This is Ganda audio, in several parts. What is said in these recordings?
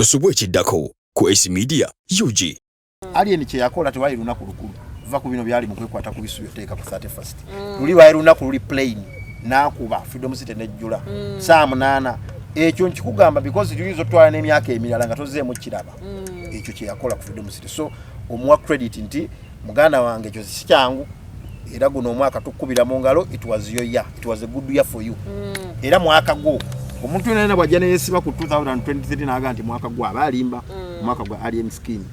Tosubwe chiddako ku AC Media UG. Alien kye yakola tewayi lunaku lukulu. Va ku bino byali mu kwekwata ku bisu yoteeka ku 31st. Luli wayi lunaku luli plain nakuba Freedom City nejjula. Saa 8 ekyo nkikugamba because tulizo twala n'emyaka emirala nga tozeemu kiraba. Ekyo kye yakola ku Freedom City. So omuwa credit nti muganda wange ekyo si kyangu. Era guno omwaka tukubira mu ngalo it was your year. It was a good year for you. Era mwaka go omuntu yena bwajja neyesiba ku 2023 naga nti mwaka gwa abalimba mwaka gwa alien skin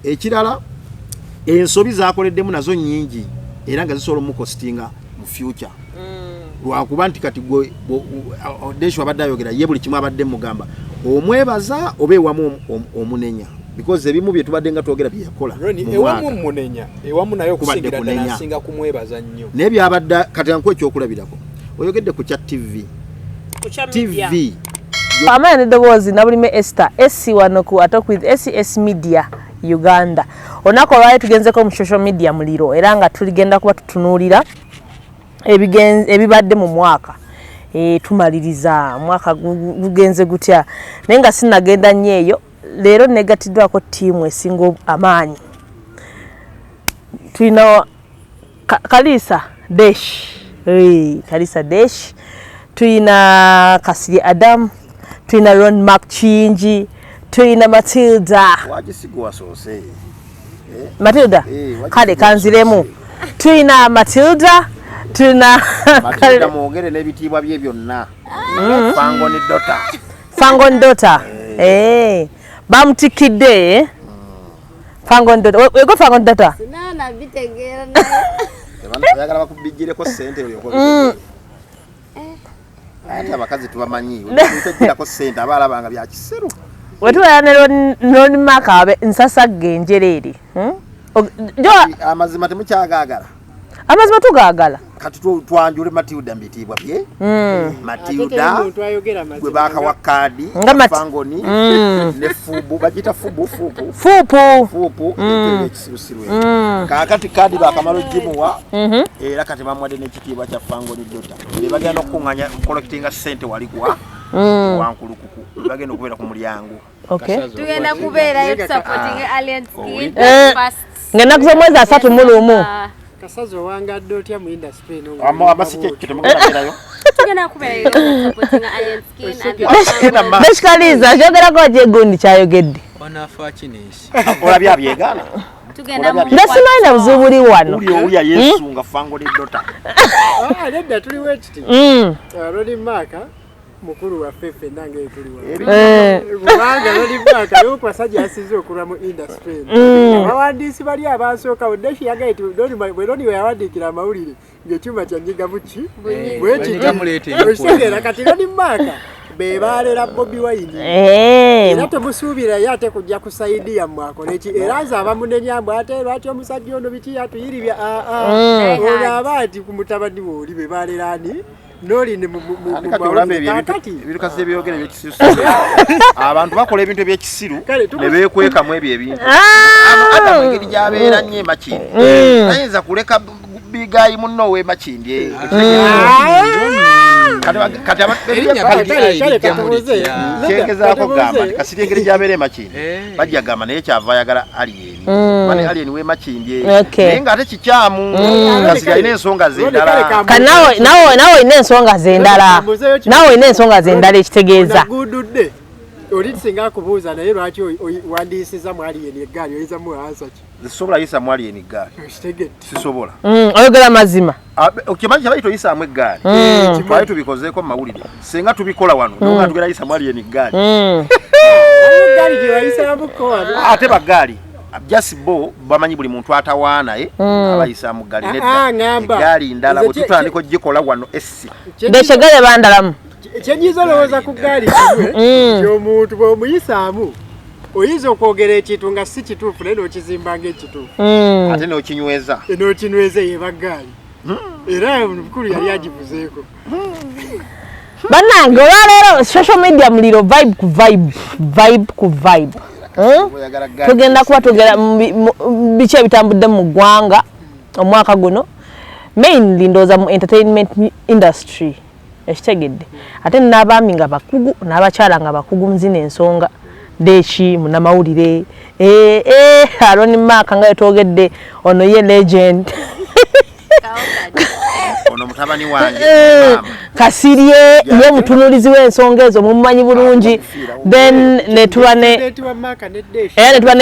ekirala ensobi zakoleddemu nazo nyingi era nga zisobola mu costinga mu future lwakuba nti kati gwe desho abadde ayogera ye buli kimwe abadde mugamba omwebaza obeewamu omunenya because ebimu bye tubadde nga twogera bye yakola ewamu munenya ewamu nayo kusingira ddala singa kumwebaza nnyo nebyo abadde kati ankwe ekyokulabirako oyogedde ku chat TV Amene dobozi nabulime Esther SC wano ku atok with SCS Media Uganda onako lwaye tugenzeko mu social media muliro era nga tuligenda kuba tutunulira ebibadde mu mwaka tumaliriza mwaka gugenze gutya nenga sinagenda nyeyo lero negatiddwako timu esingo amaanyi tulina Kalisa Dash Kalisa Dash Tuina Kasiri Adam, tuina Ron Mark Chinji, tuina Matilda. Wajisigwa sose. Matilda? Kale kanziremu. Tuina Matilda, tuina Matilda mwogere nebitibwa bye byonna. Fangoni Dota. Fangoni Dota. Bamutikidde. Fangoni Dota. Wego Fangoni Dota? Sinana bitegera naye. Yagala bakubijjire ko sente yo. Ati abakazi tubamanyi utekira ko sente abalabanga bya kiseru wetubayana noni makabe nsasa genjereri jo amazima temukyagagala amazima tugagala kati twanjule Matilda mbitibwa bye Matilda gwe baka wakadi fangoni ne fubu bagita fubu ekisirusirwe kakati kadi bakamalo jimuwa era kati bamwade n'ekitiibwa kya fangoni Dota bagenda okunganya collecting sente waligwa wankulukuku bagenda okubeera ku mulyango tugenda kubeera supporting alien skin first ngena kuzomweza 3 mulumu Kasazo wanga dotya mu industry no. Amasike kitemugerayo. Tugenda kubeera supporting alien skin and Beshkaliza jogera ko je gundi kyayogedde. Onafa kinesi. Olabya byegana. Tugenda mu Ndasimaina buzubuli wano. Uya Yesu nga Fangoni Dota. Nedda tuli wetiti. Rodi Maka mukuru wa fefe nange tuliwa. Kubanga Rodi Maka yo kwasajja asizo okulwa mu industry. Abawandiisi bali abasooka odeshi yagaiti doni we yawandiikira amawulire ng'ekyuma kyanyiga buki bwekiti kati Rodi Maka bebalera Bobi Wine era temusuubira yate kujja kusaidia mwako neki era nze abamunenya ate lwaki omusajja ono biki yatuyiribya olaba nti ku mutabani wo oli bebalerani noli ne ebirukasi ebyogere byekisiru abantu bakola ebintu ebyekisiru ne beekwekamu ebyo ebintu adamu engeri gyabeera nnyo emakindi ayinza kuleka bigayi munno ow'emakindi kyengezaako gamba nti kasiri engeri gyabeera emakindi bajja gamba naye kyava ayagala aliyeni bane aliyeni w'emakindi naye ng'ate kikyamu kasiri alina ensonga z'endala nawe olina ensonga z'endala nawe olina ensonga z'endala ekitegeeza oli singa kubuuza naye lwaki wandiisiza mu aliyeni eggaali oyinza mu ansa ki zisobola yisa mu aliyeni eggaali sisobola oyogera mazima okimanyi kyabayi toyisaamu eggaali twali tubikozeeko mu mawulire singa tubikola wano nga tugera yisa mu aliyeni eggaali eggaali gye wayisaamuko ate baggaali just bo bamanyi buli muntu atawaanaye abayisa mu ggaali nedda eggaali ndala bwe tutandika ogikola wano essi ndekegale bandalamu ekyenyiza olowooza ku ggaali kimwe ky'omuntu bw'omuyisaamu oyinza okwogera ekintu nga si kituufu naye n'okizimba ng'ekituufu ate n'okinyweza yeba ggaali era omukulu yali agivuzeeko bannange olwaleero social media muliro vibe ku vibe tugenda kuba tugera biki ebitambudde mu ggwanga omwaka guno mainly ndowooza mu entertainment industry ekitegedde ate n'abaami nga bakugu n'abakyala nga bakugu muzina ensonga Deshi munamawulire Aaron Maka nga yetogedde ono ye legend ono mutabani wange Kasirye ye mutunulizi w'ensonga ezo mumanyi bulungi then netwa ne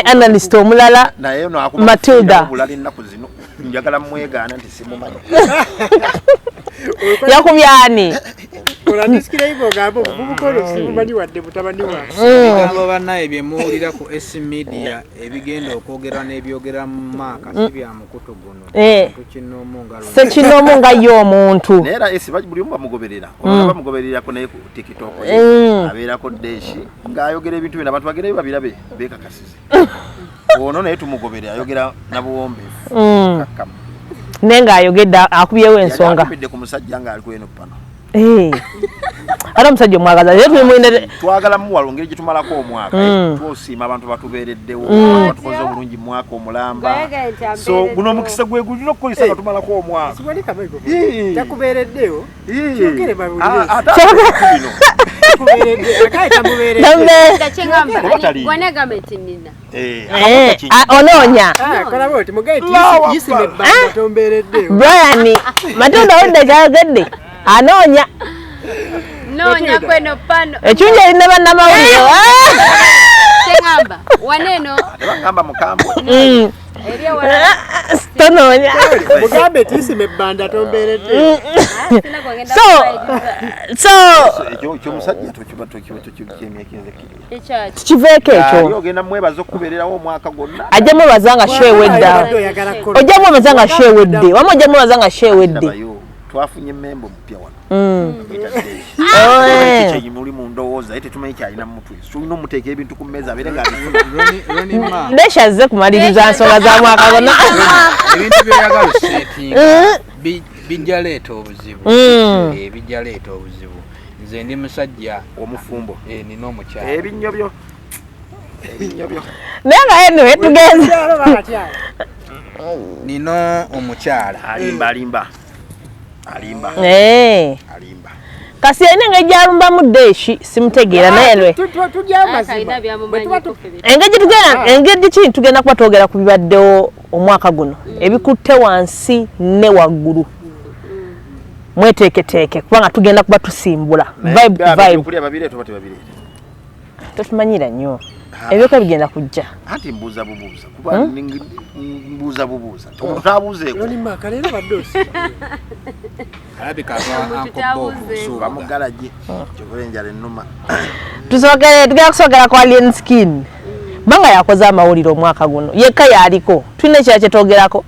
analyst omulala Matilda njagala mwegana nti simumanyi yakubyani Olandisikira hivyo ngabo bubukolo simumanyi wadde mutabani wa ngabo banaye byemuwulira ku S media ebigenda okwogerwa n'ebyogera mu Maka sibya mukutu guno sekinomu nga y'omuntu nera esi buli mba mugoberera olaba mugoberera ko ne ku TikTok abeera ko Deshi ngayogera ebintu bina abantu bagere babirabe bekakasize ono naye tumugoberera ayogera nabuwombe nenga ayogedda akubyewo ensonga akubidde ku musajja nga ali kweno pano Ara musajja mwagaza yetu mwine twagala muwalo ngeri gitumala omwaka twosiima abantu batubereddewo batukoze obulungi mwaka omulamba so guno mukisa gwe gulino kukolisa katumala ko omwaka siwali kamego takubereddewo kyogere babulire bino kuberedde akaye tamuberedde Kachengamba wanega metinina ononya kola boti mugaiti yisime baba tombereddewo Brian Matilda wende gagedde anonya nonya kweno pano echunja ine bana mawulire Chengamba waneno bagamba mukambo eriya wana tononya mugambe tisime banda tomberedde so ekyo musajja tukibatukimyekinze kiveke ekyo yogenda mwebazo kubererawo omwaka gonna ajjamu bazanga shewedda ojjamu bazanga shewedde wamwe ojjamu bazanga shewedde twafunye membo mpya wano kiki muri mu ndowooza ete tumanyi kyalina mutwe sulina omuteeka ebintu ku mmeeza abere nga Desha azze kumaliriza nsonga za mwaka gonna ebintu byeyagala setting bijja leeta obuzibu bijja leeta obuzibu nze ndi musajja omufumbo nina omukyala ebinyobyo nenga eno tugenze nina omukyala alimba kasi ene ngejjalumba mu Deshi simutegeera naye lwe engeri ki tugenda kuba twogera ku bibaddewo omwaka guno ebikutte wansi ne waggulu mweteeketeeke kubanga tugenda kuba tusimbula vibe totumanyira nnyo ebyoka bigenda kujja anti mbuuza bubuuza kuba mbuuza bubuuza tutabuuzeeko Roni Maka leero baddosi alabika akobobusuuba mugalaje kyokola enjala ennuma tugenda kusogera kwa Alien Skin banga yakoze amawulire omwaka guno yekka yaliko tulina ekira kyetwogerako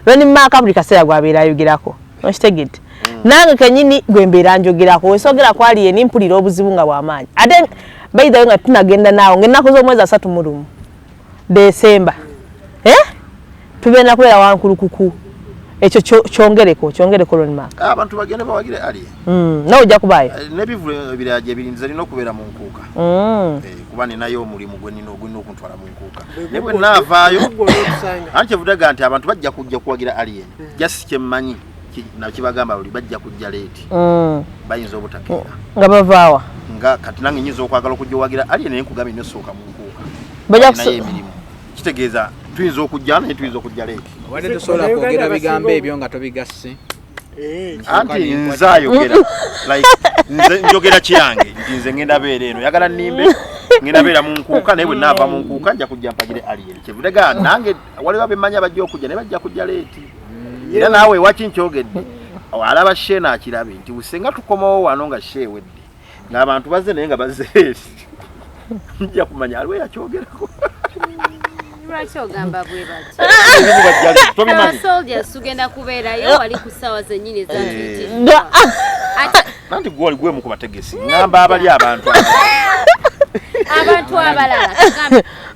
Roni Maka buli kaseera gwabeera ayogerako okitegedde nange kenyini gwe mbeera njogerako wesogera kwa Alien mpulira obuzibu nga bw'amaanyi ate by the way nga tunagenda naawo ng'ennaku z'omwezi 31 December tugenda kubeera wankulukuku ekyo kyongereko Roni Maka abantu bagende bawagire ali nawe ojja kubaayo n'ebivulo ebiraje ebirinze lina okubeera mu nkuuka kuba ninayo omulimu gwe nina ogulina okuntwala mu nkuuka ne bwe naavaayo anti kyevudaga nti abantu bajja kujja kuwagira alien jasi kyemmanyi nakibagamba buli bajja kujja leeti bayinza obutakeera nga bavaawa nga kati nange nyinza okwagala okujja owagira alien naye nkugambye nosooka mu nkuuka naye emirimu kitegeeza tuyinza okujja naye tuyinza okujja leeti wadde tosobola kwogera bigambo ebyo nga tobigasse anti nze ayogera like nze njogera kiyange nti nze ngenda beera eno yagala nimbe ngenda beera mu nkuuka naye bwe naava mu nkuuka nja kujja mpagire alien kyebudega nange waliwo abemmanya bajja okujja naye bajja kujja leeti era naawe waki nkyogedde alaba sheena akirabe nti usenga tukomawo wano nga sheewedde ng'abantu bazze naye nga bazze nja kumanya aliwe yakyogerako lwaki ogamba bwe bati abasoldiers tugenda kubeerayo wali ku ssaawa zennyini nanti gwoli gwemu ku bategesi ngamba abali abantu abalala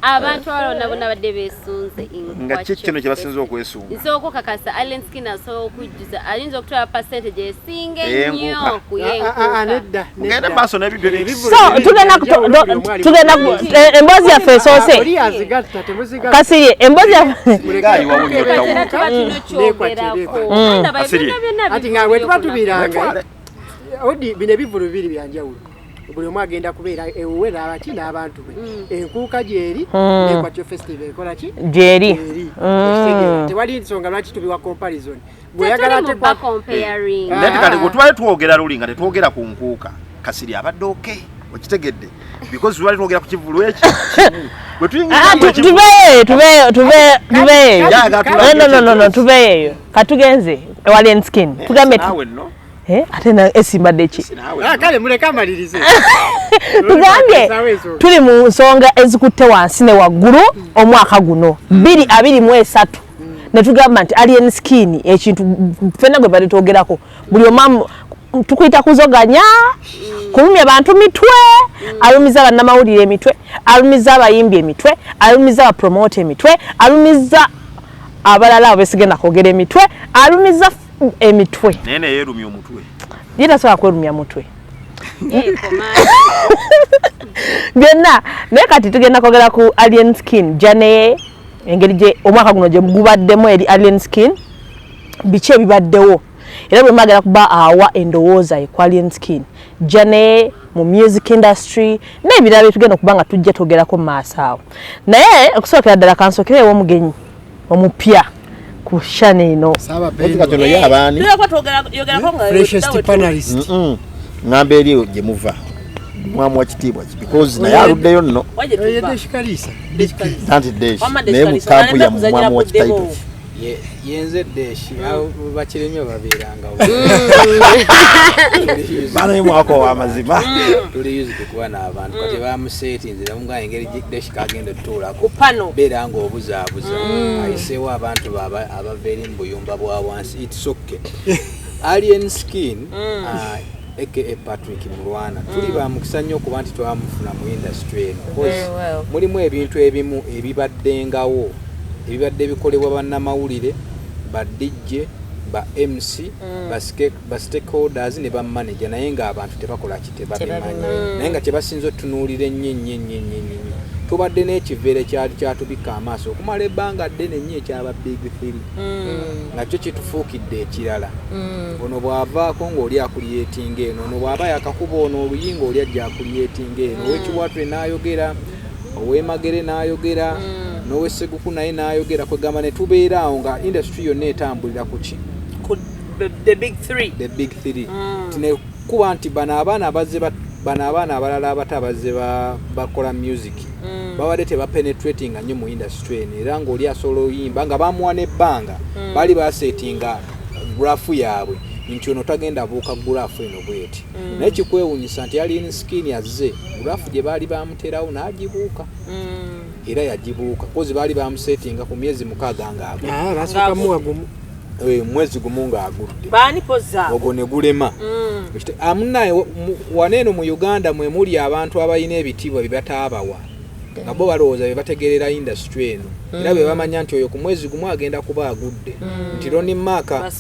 abantu abalala bonna badde beesunze nga kino kye basinza okwesunga nsobola okukakasa Alien Skin asobola okujjuza ayinza okutwala percentage esinga ennyo ku yenkuuka ngenda maaso n'ebintu ebyo so tugenda emboozi yaffe esoose Kasirye emboozi yaffe ati nga bwe tuba tubiranga odi bino ebivulu bibiri byanjawulo buli omu agenda kubeera ewuwera abaki n'abantu be enkuuka gyeri nekwatyo festival ekola ki gyeri tewali nsonga lwaki tubiwa comparison bweyagala comparing nati kale gwe twali twogera luli nga tetwogera ku nkuuka kasiri abadde oke okitegedde because twali twogera ku kivulu eki tubeeyo katugenze ewali skin tugambe ate na esimbadde ki kale muleka amalirize tugambye tuli mu nsonga ezikutte wansi ne waggulu omwaka guno 2023 ne tugamba nti alien skin ekintu fenna gwe bali twogerako buli omamu tukuyita kuzoganya kulumya abantu mitwe alumiza bannamawulire emitwe alumiza abayimbi emitwe alumiza abapromote emitwe alumiza abalala abesigenda kwogera emitwe alumiza emitwe nene yerumya omutwe yitasobola kwerumya mutwe byonna naye kati tugenda kwogera ku alien skin jane engeri gye omwaka guno gye gubaddemu eri alien skin biki ebibaddewo era bwe magala kuba awa endowooza ku alien skin jane mu music industry n'ebirala bye tugenda okuba nga tujja twogerako mu maaso awo naye okusookera ddala kansokerewo omugenyi omupya ku shana eno ngamba eri gye muva mwamu wa kitiibwa because naye aluddeyo nno anti desh naye mu kampu ya mwamu wa kitaibwa yenze deshi au bakirenyo babeerangawo bana mwako wa mazima tuli yuzi kuba n'abantu kati bamusetinze bamuga engeri deshi kagenda tuula ku pano beeranga obuzaabuza ayiseewo abantu abaveeri mu buyumba bwa wansi it's okay alien skin aka Patrick Mulwana tuli ba mukisa nnyo kuba nti twamufuna mu industry eno mulimu ebintu ebimu ebibaddengawo ebibadde bikolebwa bannamawulire ba DJ ba MC ba stakeholders ne ba manager naye nga abantu tebakola kitebabimanyi naye nga kyebasinza otunuulira ennyo tubadde n'ekiveera kyali kyatubika amaaso okumala ebbanga ddene nnyo ekyaba big thing nakyo kitufuukidde ekirala ono bw'avaako ng'oli akulyetinga eno ono bw'aba yakakuba ono oluyinga oli ajja akulyetinga eno ow'ekiwatwe n'ayogera ow'emagere n'ayogera n'ow'esseguku naye n'ayogera kwegamba ne tubeera awo nga industry yonna etambulira ku ki the big three tinekuba nti bano abaana abalala abato abazze bakola music babadde tebapenetratinga nnyo mu industry eno era ng'oli asobola oyimba nga bamuwa n'ebbanga baali basetinga graph yaabwe nti ono tagenda buuka graph eno bweti naye kikwewuunyisa nti alien skin azze graph gye baali bamuterawo n'agibuuka era yagibuuka kozi baali bamusetinga ku myezi 6 ng'agwo mwezi gumu ng'agudde ogwo ne gulema amunaye waneeno mu Uganda mwe muli abantu abalina ebitiibwa bye bataabawa nga bo balowooza bye bategerera industry eno era bwe bamanya nti oyo ku mwezi gumu agenda kuba agudde nti Ronnie Maka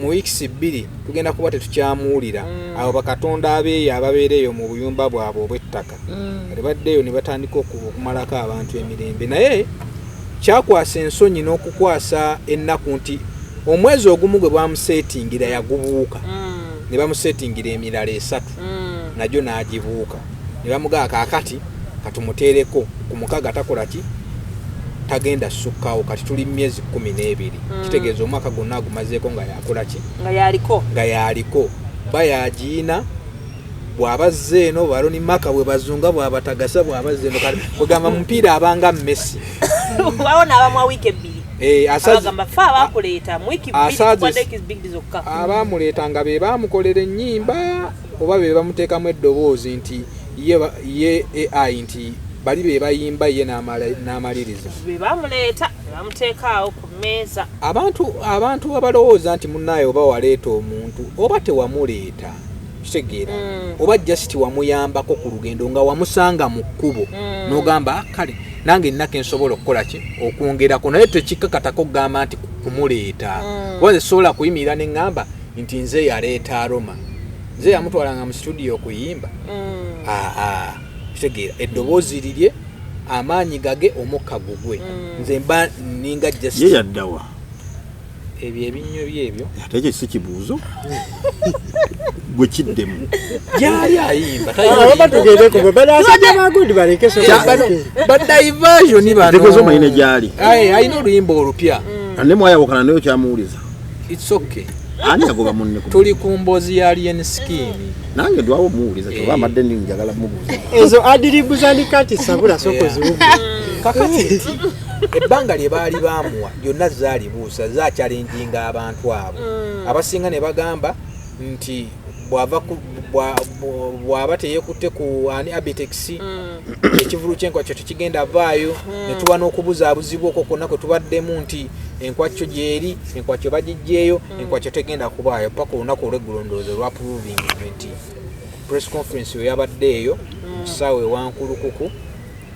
mu weeks 2 tugenda kuba tetukyamuwulira abo bakatonda abeeyo ababeera eyo mu buyumba bwabwe obw'ettaka ne baddeeyo ne batandika okumalako abantu emirembe naye kyakwasa ensonyi n'okukwasa ennaku nti omwezi ogumu gwe bamusetingira yagubuuka ne bamusetingira emirala 3 najjo n'agibuuka ne bamugaa kaakati katumuteereko ku mukaga takola ki tagenda sukkawo kati tuli myezi 12 kitegeeza omwaka gonna agumazeeko nga yakola ki nga yaliko bayagiina bw'abazze eno Ronnie Maka bwe bazunga bw'abatagasa bw'abazze eno kale kugamba mupiira abanga Messi waona abamwa wiki 2 asagamba fa abakuleeta mu wiki 2 kwande big zokka abamuleeta nga be bamukolera ennyimba oba be bamuteekamu eddoboozi nti ye AI nti bali be bayimba ye n'amaliriza be bamuleeta bamuteekaawo ku mmeeza abantu abalowooza nti munnaye oba waleeta omuntu oba tewamuleeta kitegeera oba just wamuyambako ku lugendo nga wamusanga mu kkubo n'ogamba kale nange nnako ensobola okukola ki okwongerako naye tekikakatako okugamba nti kumuleeta kuba sobola kuyimirira ne ŋŋamba nti nze yaleeta Roma nze yamutwalanga mu studio okuyimba kitegeera eddoboozi lirye amaanyi gage omukka gugwe nze mba ninga just ye yaddawa ebyo ebinyonyo byebyo ate ekyo si kibuuzo gwe kiddemu gyali ayimba badiversion banotegezomayine gyali ayina oluyimba olupya ane mwayawukana nayo kyamuwuliza its okay ani yagoba munne tuli ku mboozi ya alien scheme nange dwawo omuwuliza kyoba amadde njagala mubuuza ezo adiribu zandikati sabula soko ziwuga kakati ebbanga lye baali baamuwa lyonna zaalibuusa zakyalenjinga abantu abo abasinga ne bagamba nti bw'aba teyekutte ku ani abitex ekivulu ky'enkwakyo tekigenda vaayo ne tuba n'okubuzaabuzibwa okwo kwonna kwe tubaddemu nti enkwakyo gyeri enkwakyo bagiggyeyo enkwakyo tegenda kubaayo paka olunaku olw'eggulondoozo lwa proving nti press conference we yabadde eyo mu kisaawe ewankulukuku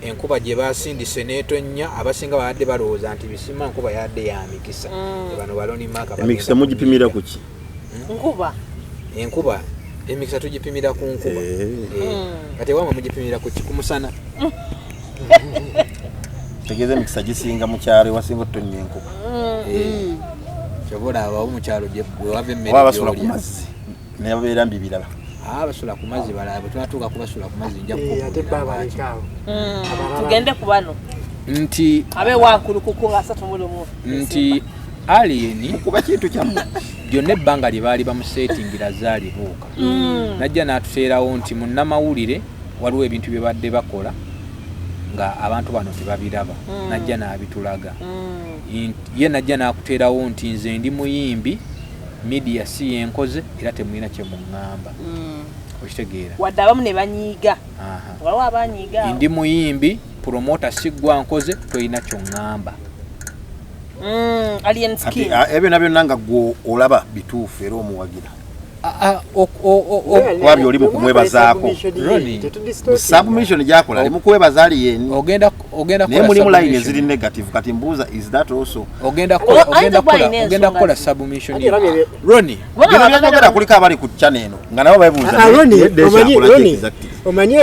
enkuba gye basindise n'etonnya abasinga babadde balowooza nti bisima nkuba yadde ya mikisa bano baloni maaka emikisa mugipimira ku ki enkuba emikisa tugipimira ku nkuba kati wama mugipimira ku ki ku musana tegeeza emikisa gisinga mu kyalo ewasinga otonnya enkuba kyobola abawo mu kyalo wava emmere basula ku mazzi naye babeera mbi birala basula ku mazzi balala bwe tunatuuka kubasula ku mazzi nja tugende ku bano nti abe wankulukuku nga 31 nti alien kuba kintu kyamu byonna ebbanga lye baali bamusetingira zaalibuuka najja n'atuteerawo nti munnamawulire waliwo ebintu bye badde bakola nga abantu bano tebabiraba najja n'abitulaga ye najja n'akuteerawo nti nze ndi muyimbi media si yenkoze era temulina kye muŋŋamba okitegeera wadde abamu ne banyiiga waliwo abanyiiga ndi muyimbi promota si gwa nkoze tolina kyoŋŋamba alien skin ebyo nabyo nanga gwe olaba bituufu era omuwagira wabyo oli mukumwebazaako submission gyakola ali mukwebaza alien ogenda naye mulimu line eziri negative kati mbuuza is that also ogenda kukola submission Ronnie bino byogera kuliko abali ku channel eno nga nabo babuuza omanyi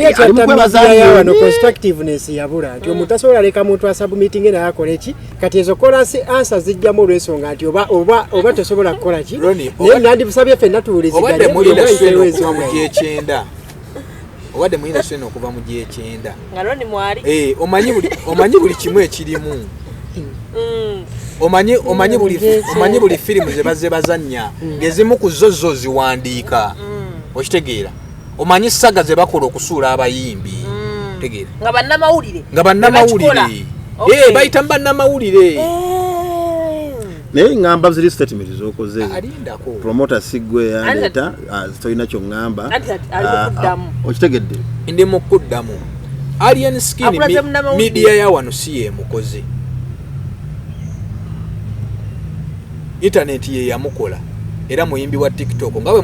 ekyattamizia wano constructiveness yabula nti omuntu asobola leka muntu asubmitting naye akola eki kati ezo kolansi answer zijjamu olw'ensonga nti oba tosobola kukola ki naye nandibusabye ffenna tuwuliziganye obadde muyina swena okuva mu gyekyenda nga Ronnie mwali omanyi buli kimu ekirimu omanyi buli firimu ze bazannya ngezimu ku zo ziwandiika okitegeera omanyi saga ze bakola okusuula abayimbi tegeera nga bannamawulire bayita bannamawulire naye ngamba ziri statement zokoze promoter sigwe yaleeta tolina kyoŋŋamba okitegedde ndi mukuddamu alien skin media ya wano si yemukoze internet ye yamukola era muyimbi wa TikTok nga bwe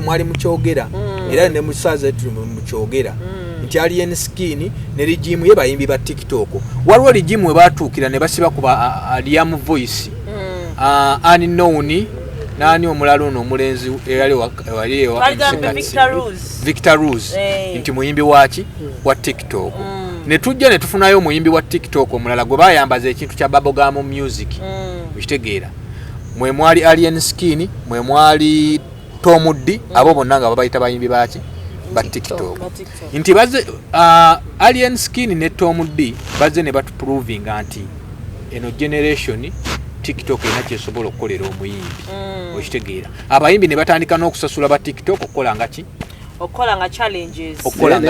mwali mukyogera era ne musaza mukyogera nti alien skin ne regimu ye bayimbi ba TikTok waliwo regimu we batuukira ne basiba kuba aliam voice unknown nani omulala ono omulenzi eyali Victor Rose nti muyimbi waki wa TikTok ne tujja ne tufunayo omuyimbi wa TikTok omulala gwe bayambaza ekintu kya bubblegum music okitegeera mwe mwali alien skin mwe mwali Tomuddi abo bonna nga babayita bayimbi baki ba TikTok nti baze alien skin ne Tomuddi baze ne batuproving anti eno generation TikTok ena kyesobola okukolera omuyimbi okitegeera abayimbi ne batandika n'okusasula ba TikTok okukola nga challenges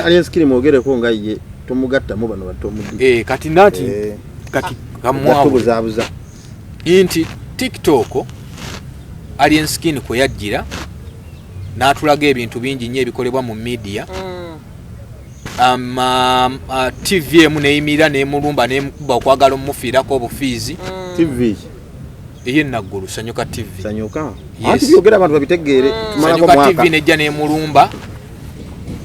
alien skin mwogereko nga ye tomugattamu bano batomuddi kati nati kati kamwabuzabuza nti TikTok alien skin kwe yajjira n'atulaga ebintu bingi nnyo ebikolebwa mu media TV emu neyimirira nemulumba nemukuba okwagala omufiirako obufiizi TV eye naggulu Sanyuka TV Sanyuka anti byogera abantu babitegeere tumalako mwaka Sanyuka TV nejja nemulumba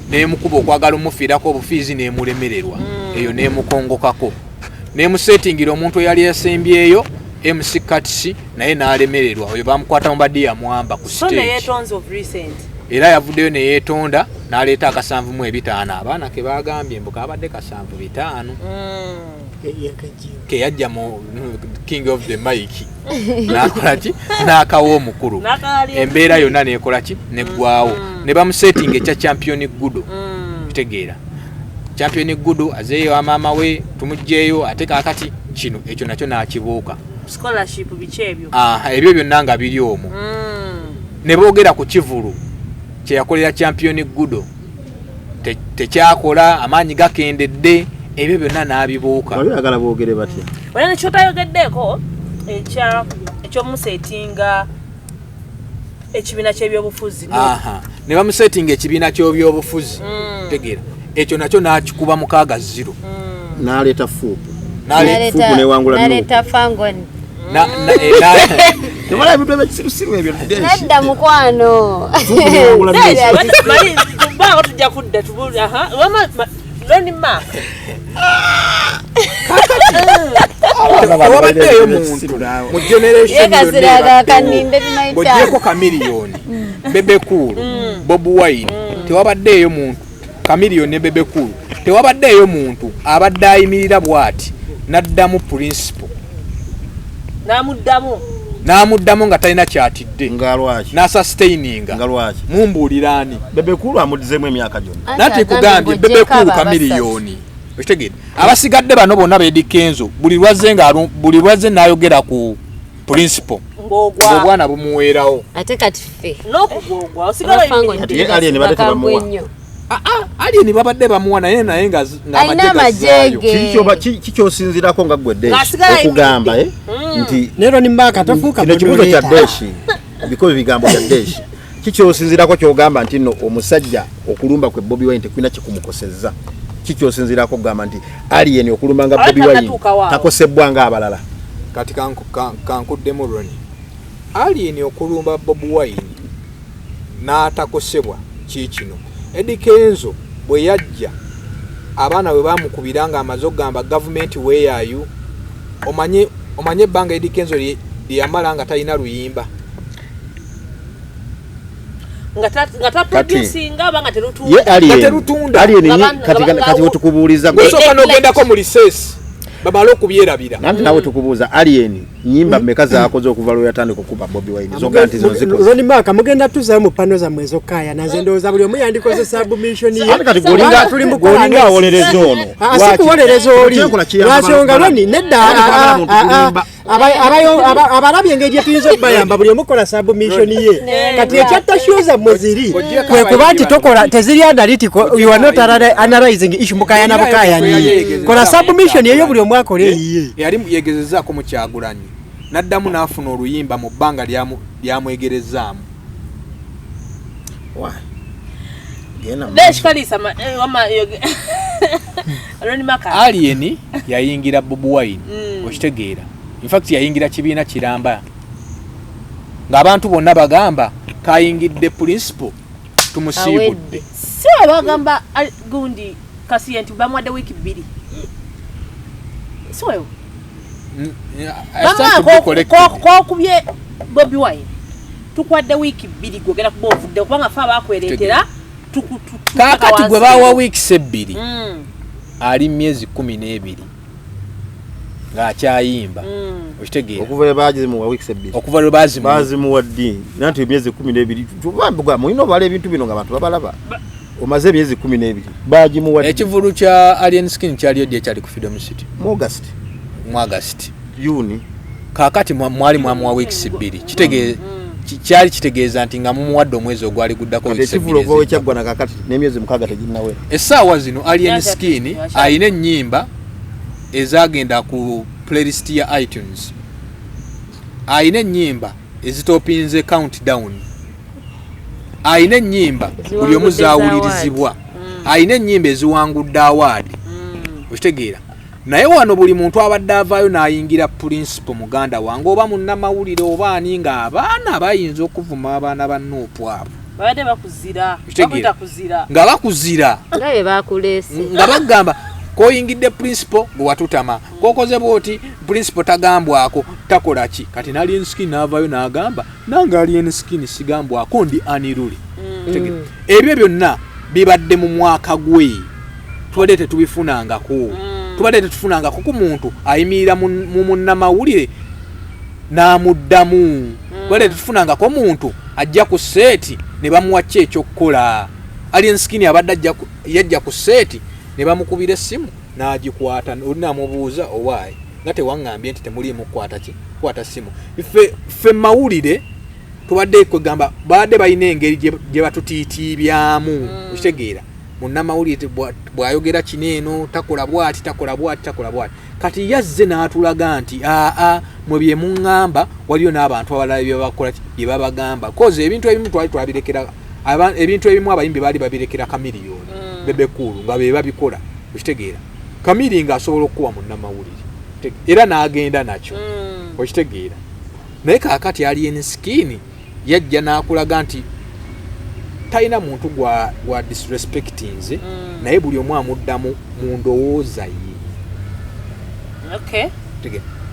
nemukuba okwagala omufiirako obufiizi nemulemererwa eyo nemukongokako nemusetingira omuntu eyali yasembyeyo MC Katsi naye n'alemererwa oyo bamukwata mu badi ya mwamba ku stage. So naye tones of recent era yavuddeyo ne yeetonda n'aleeta akasanvu mu ebitaano abaana ke bagambye mbu kabadde kasanvu bitaano ke yajja mu king of the mike n'akola ki n'akawa omukulu embeera yonna n'ekola ki neggwawo ne bamusetinga ekya champion gudo kitegeera champion gudo azeeyo amaama we tumugjeeyo ate kaakati kino ekyo nakyo n'akibuuka scholarship bikyebyo ebyo byonna nga biri omwo ne boogera ku kivulu kye yakolera champion gudo tekyakola amaanyi gakendedde ebyo byonna n'abibuuka ayagala boogere batya wena nekyotayogeddeko ekyomusetinga ekibiina ky'ebyobufuzi ne bamusetinga ekibiina ky'ebyobufuzi tegeera ekyo nakyo n'akikuba 6-0 n'aleeta fuupu n'aleeta fangoni temala ebintu ebyekisirusiru ebyo nadda mukwano baako tujja kudda Loni Mark tewabaddeeyo muntu mu generation ogyeko kamiliyoni bebekulu Bob Wine tewabaddeeyo muntu kamiliyoni ne bebekulu tewabaddeeyo muntu abadde ayimirira bw'ati n'addamu principal n'amuddamu nga talina kyatidde n'asustaininga mumbuuliraani bebekulu amuddizemu emyaka gyonna nati kugambye bebekulu kamiliyoni okitegedde abasigadde bano bonna beedikenzo buli lwazze n'ayogera ku principal ng'obwana bumuweerawo ate kati ffe n'okugogwa osigala aliyeni badde tebamuwa aliyeni babadde bamuwa naye nga amajege kikyosinzirako nga gwe okugamba nti Loni Mark atafuuka kino kibuzo kya deshi bikozi bigambo bya deshi kikyosinzirako kyogamba nti no omusajja okulumba kwe Bobi Wine tekulina kikumukosezza kikyosinzirako kugamba nti aliyeni okulumba nga Bobi Wine takosebwa nga abalala kati kankuddemu Ronnie aliyeni okulumba Bobi Wine n'atakosebwa kikino Eddie Kenzo bwe yajja abaana bwe bamukubiranga amaze okugamba gavumenti where are you omanye ebbanga Eddie Kenzo lyeyamala nga talina luyimba nga taproducinga banga terutunda kati wetukubuuliza osooka n'ogendako mu liseesi bamala okubyerabira nanti nawe tukubuuza aliyeni nyimba mmeka zaakoze okuva lwe yatandika okuba Bobi Wine zoga nti zo zikoze Loni Mark mugenda tuza mu pano za mwezo kaya naze ndowooza buli omu yandikoze submission ye kati golinga awolereza ono asikuwolereza oli lwasonga Loni nedda abalabye engeri tuyinza okubayamba buli omukola submission ye kati ekyatashuza mweziri kwe kuba nti tokola teziri analytical you are not analyzing issue mukayana bukayani kola submission yeyo buli omu akole eyiye yali yegezezaako mu Kyagulanyi n'addamu n'afuna oluyimba mu bbanga lyamwegerezaamu aliyeni yayingira Bobi Wine okitegeera in fact yayingira kibiina kiramba ng'abantu bonna bagamba kayingidde principal tumusiibudde si bagamba gundi kasi nti bamwadde wiiki 2 siwewo kokubye Bobi Wine tukwadde wiiki 2 gwogera kuba ovudde kubanga fe abakwereetera kaakati gwe baawa wiiki 2 ali myezi 12 ng'akyayimba okitegeera okuva lwe bazimuwa ddi nanti emyezi 12 tubambuga mulina obala ebintu bino nga abantu babalaba omaze emyezi 12 bagimuwa ekivulu kya Alien Skin kyaliyo ddi ekyali ku Freedom City mu August June kaakati mwali mwamuwa wiiki 2 kyali kitegeeza nti nga mumuwadde omwezi ogwali guddako ekivulu ogwawe kyaggwa na kaakati n'emyezi 6 teginnawera essaawa zino Alien Skin ayina ennyimba ezagenda ku playlist ya iTunes ayina ennyimba ezitopinze countdown ayina ennyimba buli omu zaawulirizibwa ayina ennyimba eziwangudde award okitegeera naye wano buli muntu abadde avaayo n'ayingira principal muganda wange oba munnamawulire oba ani nga abaana bayinza okuvuma abaana ba Nuupu abo babadde bakuzira nga bakuzira nga bagamba koyingidde principal gwe watutama kokoze bwoti principal tagambwako takola ki kati n'Alien Skin n'avaayo n'agamba nange Alien Skin sigambwako ndi aniruli ebyo byonna bibadde mu mwaka gwe tubadde tetubifunangako tubadde tetufunangako ku muntu ayimirira mu munnamawulire n'amuddamu tubadde tetufunangako muntu ajja ku seeti ne bamuwa ki ekyokukola alien skin abadde yajja ku seeti ne bamukubira essimu n'agikwata olinamubuuza owaayi nga tewaŋŋambye nti temuliimu kukwata ssimu ffe mawulire tubadde kugamba badde balina engeri gye batutiitiibyamu okitegeera munnamawulire bw'ayogera kino eno takola bwati kati yazze n'atulaga nti mwe bye muŋŋamba waliyo n'abantu abalala byebakola bye babagamba koze ebintu ebimu twali twabirekera ebintu ebimu abayimbi baali babirekera kamiliyoni bebekulu nga be babikola okitegeera kamiri ng'asobola okukuba munnamawulire era n'agenda nakyo okitegeera naye kaakati alien skin yajja n'akulaga nti talina muntu gwa disrespecting nze naye buli omu amuddamu mu ndowooza ye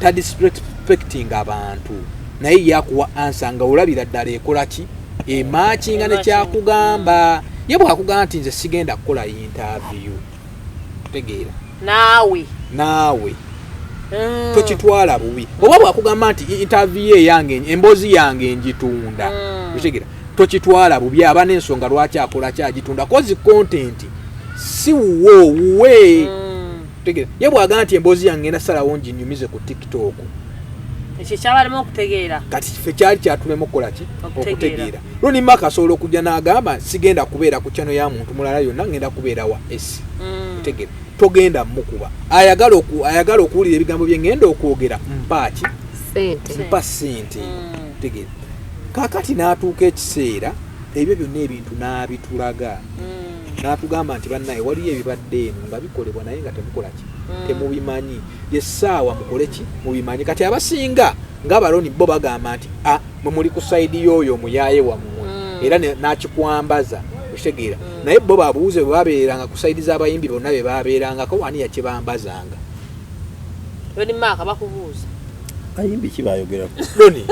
ta disrespecting abantu naye yakuwa ansa nga olabira ddala ekola ki emakinga nekyakugamba ye bwakugamba nti nze sigenda kukola interview tegeera naawe tokitwala bubi oba bwakugamba nti interview eyange emboozi yange njitunda tegeera tokitwala bubi aba n'ensonga lwaki akola kyagitunda kozi content si wuwe tegeera ye bwagamba nti emboozi yange ngenda salawo nginyumize ku TikTok ekyo kyabalema okutegeera kati ffe kyali kyatulema okukola ki okutegeera Omuyimbi asobola okujja n'agamba sigenda kubeera ku channel ya muntu mulala yonna ngenda kubeera wa S tegeera togenda mukuba ayagala okuwulira ebigambo bye ngenda okwogera mpa sente tegeera kakati n'atuuka ekiseera ebyo byonna ebintu n'abitulaga n'atugamba nti bannaye waliyo ebibadde eno nga bikolebwa naye nga temukola ki temubimanyi yessaawa mukole ki mubimanyi kati abasinga ng'abaloni bo bagamba nti mwe muli ku sayidi y'oyo omuyaaye wammwe era n'akikwambaza okitegeera naye bo babuuze bwe babeeranga ku sayidi z'abayimbi bonna be babeerangako wani yakibambazanga Omuyimbi bakubuuza ayimbi kibayogerako loni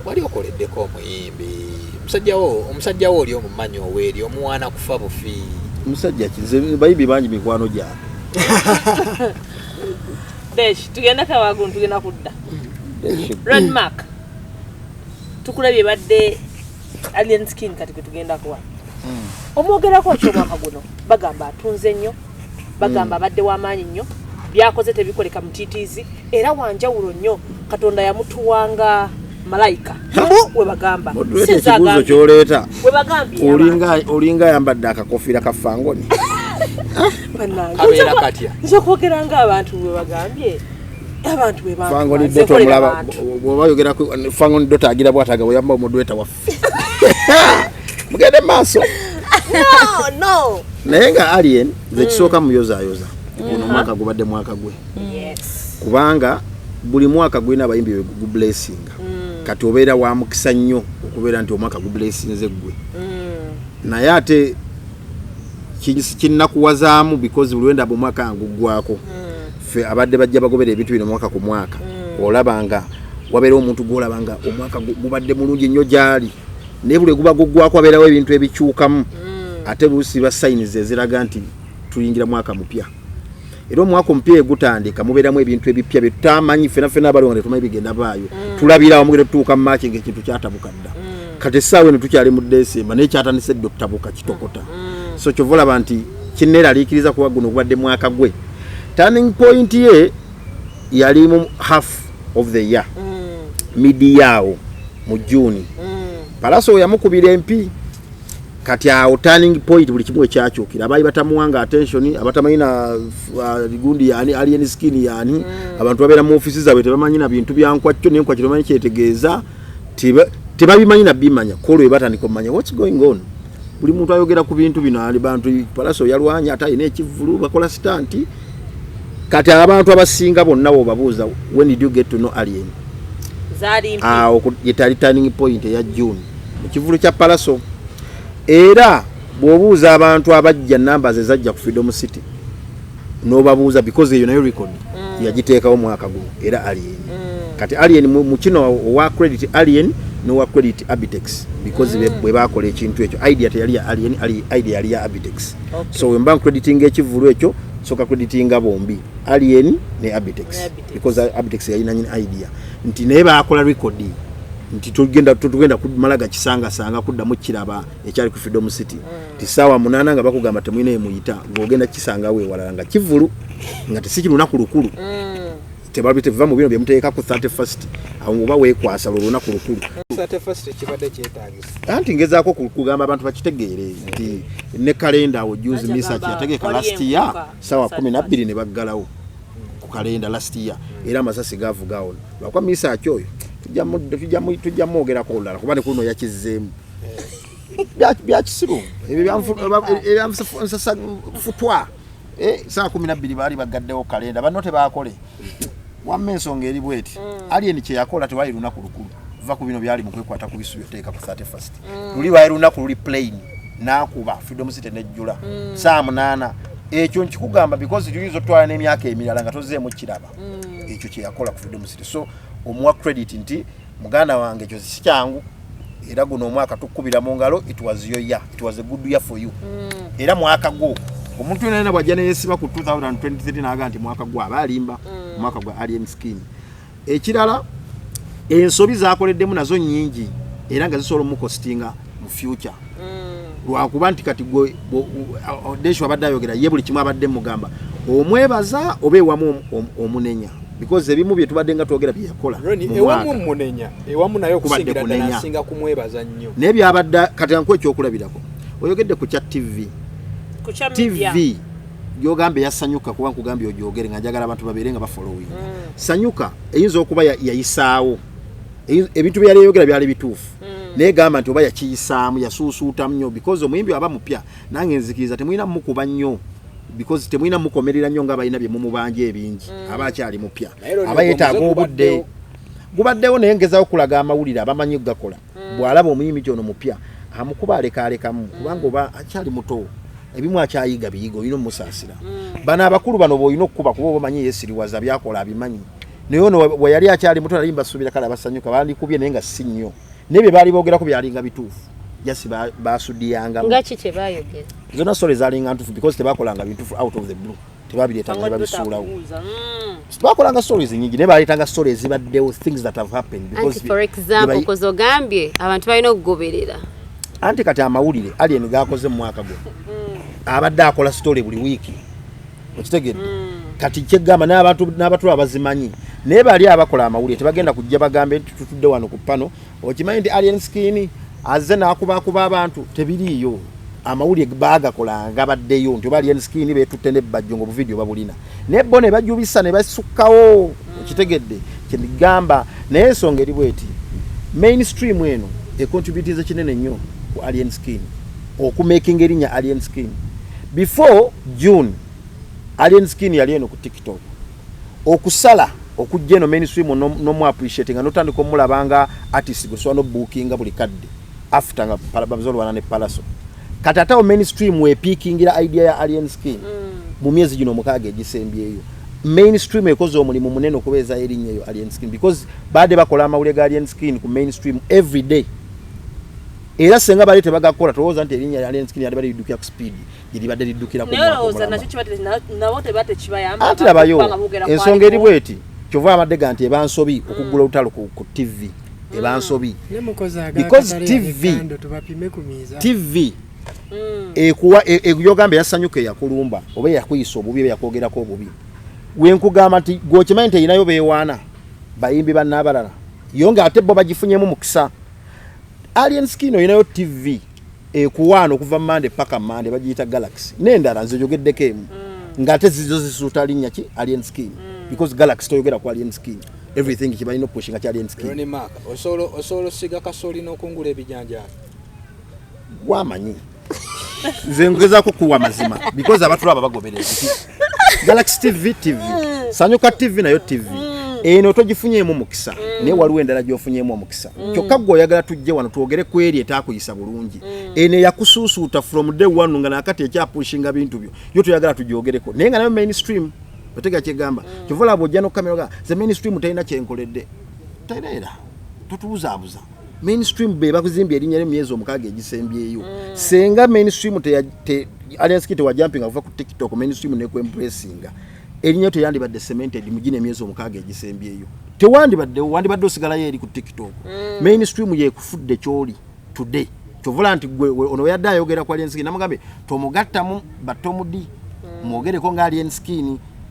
wali okoleddeko omuyimbi omusajjawo oli omumanyi oweeri omuwaana kufa bufi omusajja kize bayimbi bangi mikwano gyange tugenda kawaguntu tugenda kudda Omuyimbi tukulabye badde alien skin kati tugenda kuwa omwogerako ky'omwaka guno bagamba atunze nnyo bagamba badde w'amaanyi nnyo byakoze tebikoleka mutiitiizi era wanjawulo nnyo Katonda yamutuwanga malayika we bagamba ekibuuzo kyoleeta we bagambye olinga ayambadde akakofira ka fangoni abeera katya nza kwogera ng'abantu we bagambye abantu we fangoni dota omulaba bw'obayogera fangoni dota agira bw'ataga bw'yamba omudweta waffe mugende maaso no naye nga alien nze kisooka muyozaayoza guno mwaka gubadde mwaka gwe kubanga buli mwaka gwina abayimbi gu blessinga kati obeera wa mukisa nnyo okubeera nti omwaka gu blessinze gwe naye ate kinnakuwazaamu because buli wenda omwaka nguggwako ffe abadde bajja bagobera ebintu bino mwaka ku mwaka olabanga wabeera omuntu gwolabanga omwaka gubadde mulungi nnyo gyali naye buli guba guggwako wabeerawo ebintu ebikyukamu ate luusi ba sayinizi eziraga nti tuyingira mwaka mupya era omwaka omupya egutandika mubeeramu ebintu ebipya bye tutamanyi ffenna abaliwo nga tetumanyi bigenda baayo tulabirawo mugenda tutuuka mu Maachi ng'ekintu kyatabuka dda kati essaawa eno tukyali mu Desemba naye kyatandise dda okutabuka kitokota so kyova olaba nti kinneeraliikiriza kuba guno gubadde mwaka gwe turning point ye yali mu half of the year midi yaawo mu June Palaso yamukubira MP kati awo turning point buli kimu ekyakyukira abaali batamuwanga attention abatamanyi na ligundi yani alien skin yani abantu babeera mu offices zaabwe tebamanyi na bintu byankwakyo n'enkwakyo tebamanyi kyetegeeza tebabimanyi na bimanya kolwe batandika omanya what's going on buli muntu ayogera ku bintu bino ali bantu Palaso yalwanya ate ayina ekivulu bakola stunt kati abantu abasinga bonna bo babuuza when did you get to know alien yetali turning point ya June mu kivulu kya Palaso era bw'obuuza abantu abajja numbers ezajja ku Freedom City n'obabuuza because eyo nayo record yagiteekawo mwaka guno era alien kati alien mu kino owa credit alien no credit Abitex because bwe bakola ekintu ekyo idea teyali idea yali ya Abitex. So we mba crediting ekivulu ekyo soka creditinga bombi Alien ne Abitex because Abitex yalina nyine idea nti naye bakola record nti tugenda kumalaga kisanga sanga kudda mu kiraba ekyali ku Freedom City tisawa 8 nga bakugamba temwine muyita ngogenda kisanga we walanga kivulu nga tisikiruna kulukulu tebabite va mu bino byemuteeka ku 31st awoba wekwasa lunaku lukulu 31st kibadde kyetaagisa anti ngezaako kugamba abantu bakitegeere nti ne kalenda awo juzi misa kyategeka last year sawa 12 ne baggalawo ku kalenda last year era amasasi gavugawo lwakwa misa akyoyo tujja mwogerako olulala kuba ne kuno yakizzeemu byakisiru ebyamsasa futwa saa 12 baali bagaddewo kalenda banno tebaakole wamme ensonga eri bweti Alien kye yakola tewaali lunaku lukulu va ku bino byali mu kwekwata ku bisu byoteeka ku 31st luli waali lunaku luli plain n'akuba Freedom City nejjula saa 8 ekyo nkikugamba because tulizo twala n'emyaka emirala nga tozeemu kiraba ekyo kye yakola ku Freedom City so omuwa credit nti muganda wange ekyo si kyangu era guno omwaka tukubira mu ngalo it was a good year for you era mwaka gwo omuntu yenna bwajja ne yesiba ku 2023 naga nti mwaka gwa abalimba mwaka gwa Alien Skin ekirala ensobi zakoleddemu nazo nyingi era nga zisobola mu costinga mu future lwakuba nti kati desho abadde ayogera ye buli kimu abadde mugamba omwebaza obeewamu omunenya because ebimu bye tubadde nga twogera bye yakola ewamu munenya ewamu nayo kusingira ddala singa kumwebaza nnyo nebyo abadde kati anko ekyokulabirako oyogedde ku chat TV TV yogambe yasanyuka kuba nkugambye ojogere nga njagala abantu babeere nga bafollowing sanyuka eyinza okuba yayisaawo ebintu byali yogera byali bituufu naye gamba nti oba yakiyisaamu yasuusuuta nnyo because omuyimbi aba mupya nange nzikiriza temwina mukuba nnyo because temwina mukomerera nnyo nga balina bye mumubanja ebingi aba akyali mupya aba yeetaaga obudde gubaddewo naye ngezawo kulaga amawulire abamanyi gakola bw'alaba omuyimbi kyono mupya amukuba alekaalekamu kubanga oba akyali muto ebimu akyayiga biyiga olina omusaasira bano abakulu bano bw'olina okukuba kuba obamanyi yeesiriwaza byakola abimanyi naye ono bwe yali akyali muto nali mbasuubira kale abasanyuka bandikubye naye nga si nnyo naye bye baali boogerako byalinga bituufu jasi baasudiyangamu nga ki kye baayogera zonna story zaalinga ntuufu because tebakolanga bintuufu out of the blue tebabireetanga ne babisuulawo tebakolanga stories nyingi naye baleetanga stories ezibaddewo things that have happened anti for example kozo ogambye abantu balina okugoberera anti kati amawulire Alien gakoze mu mwaka gwe abadde akola story buli wiiki okitegedde kati kyegamba n'abatula abazimanyi naye bali abakola amawulire tebagenda kujja bagambe nti tutudde wano ku pano okimanyi nti Alien Skin azze n'akubakuba abantu tebiriiyo amawulire baagakolanga baddeyo nti oba Alien Skin beetutte n'ebbajjo ng'obu video babulina naye bo ne bajubisa ne basukkawo okitegedde kyegamba naye ensonga eri bweti mainstream eno econtributiza kinene nnyo ku Alien Skin okumaking erinnya Alien Skin before June Alien Skin yali eno ku TikTok okusala okujja eno mainstream no appreciate nga notandika omulabanga artist guswa no bookinga buli kadde after nga babazolo wana ne palaso katata o mainstream we peakingira idea ya Alien Skin mu myezi gino mukaaga egisembyeyo mainstream ekoze omulimu munene okubeeza erinnya eyo Alien Skin because bade bakola amawulire ga Alien Skin ku mainstream every day era senga bali tebagakola towooza nti erinnya Alien Skin yali bali lidukira ku speed giri badde lidukira ku mwaka nakyo kibate nabo tebate kibayamba ati labayo ensonga eri bweti kyova amadega nti ebansobi okugula utalo ku TV ebansobi because TV ekuwa eyogambe yasanyuke yakulumba oba yakuyisa obubi yakwogerako obubi wenkugamba nti gwokimanyi nti inayo beewaana bayimbi bannabalala yonga ate bo bagifunyemu mukisa Alien Skin inayo TV ekuwaana okuva Monday paka Monday bagiyita Galaxy n'endala nze jogeddeko emu ng'ate zizo zisuuta linnya ki Alien Skin because Galaxy toyogera ku Alien Skin everything kibalina opushing ki Alien Skin Ronnie Mark osolo siga kasoli n'okungula ebijanja wamanyi nze ngezaako kuwa mazima because abatula bagobereza Galaxy TV Sanyuka TV nayo TV eno togifunyemu mukisa naye waliwo endala gyofunyemu omukisa kyokka gwe oyagala tujje wano twogere ku eri etaakuyisa bulungi eno yakusuusuuta from day one nga nakati ekyapushinga bintu byo yo toyagala tugyogereko naye nga nayo mainstream otega kyegamba kyovula bw'ojja n'okamera ga ze mainstream talina kyenkoledde talina era totubuzaabuza mainstream be bakuzimbye erinnya ly'emyezi omukaaga egisembyeyo senga mainstream Alliance Kit wa jumping ava ku TikTok mainstream ne ku empressinga erinnya teyandibadde cemented mu gine emyezi omukaaga egisembyeyo wandibadde osigalayo eri ku TikTok mainstream yekufudde kyoli today kyovula nti gwe ono yadde ayogera ku Alliance Kit namugambe tomugattamu batomudi mwogereko nga Alliance Kit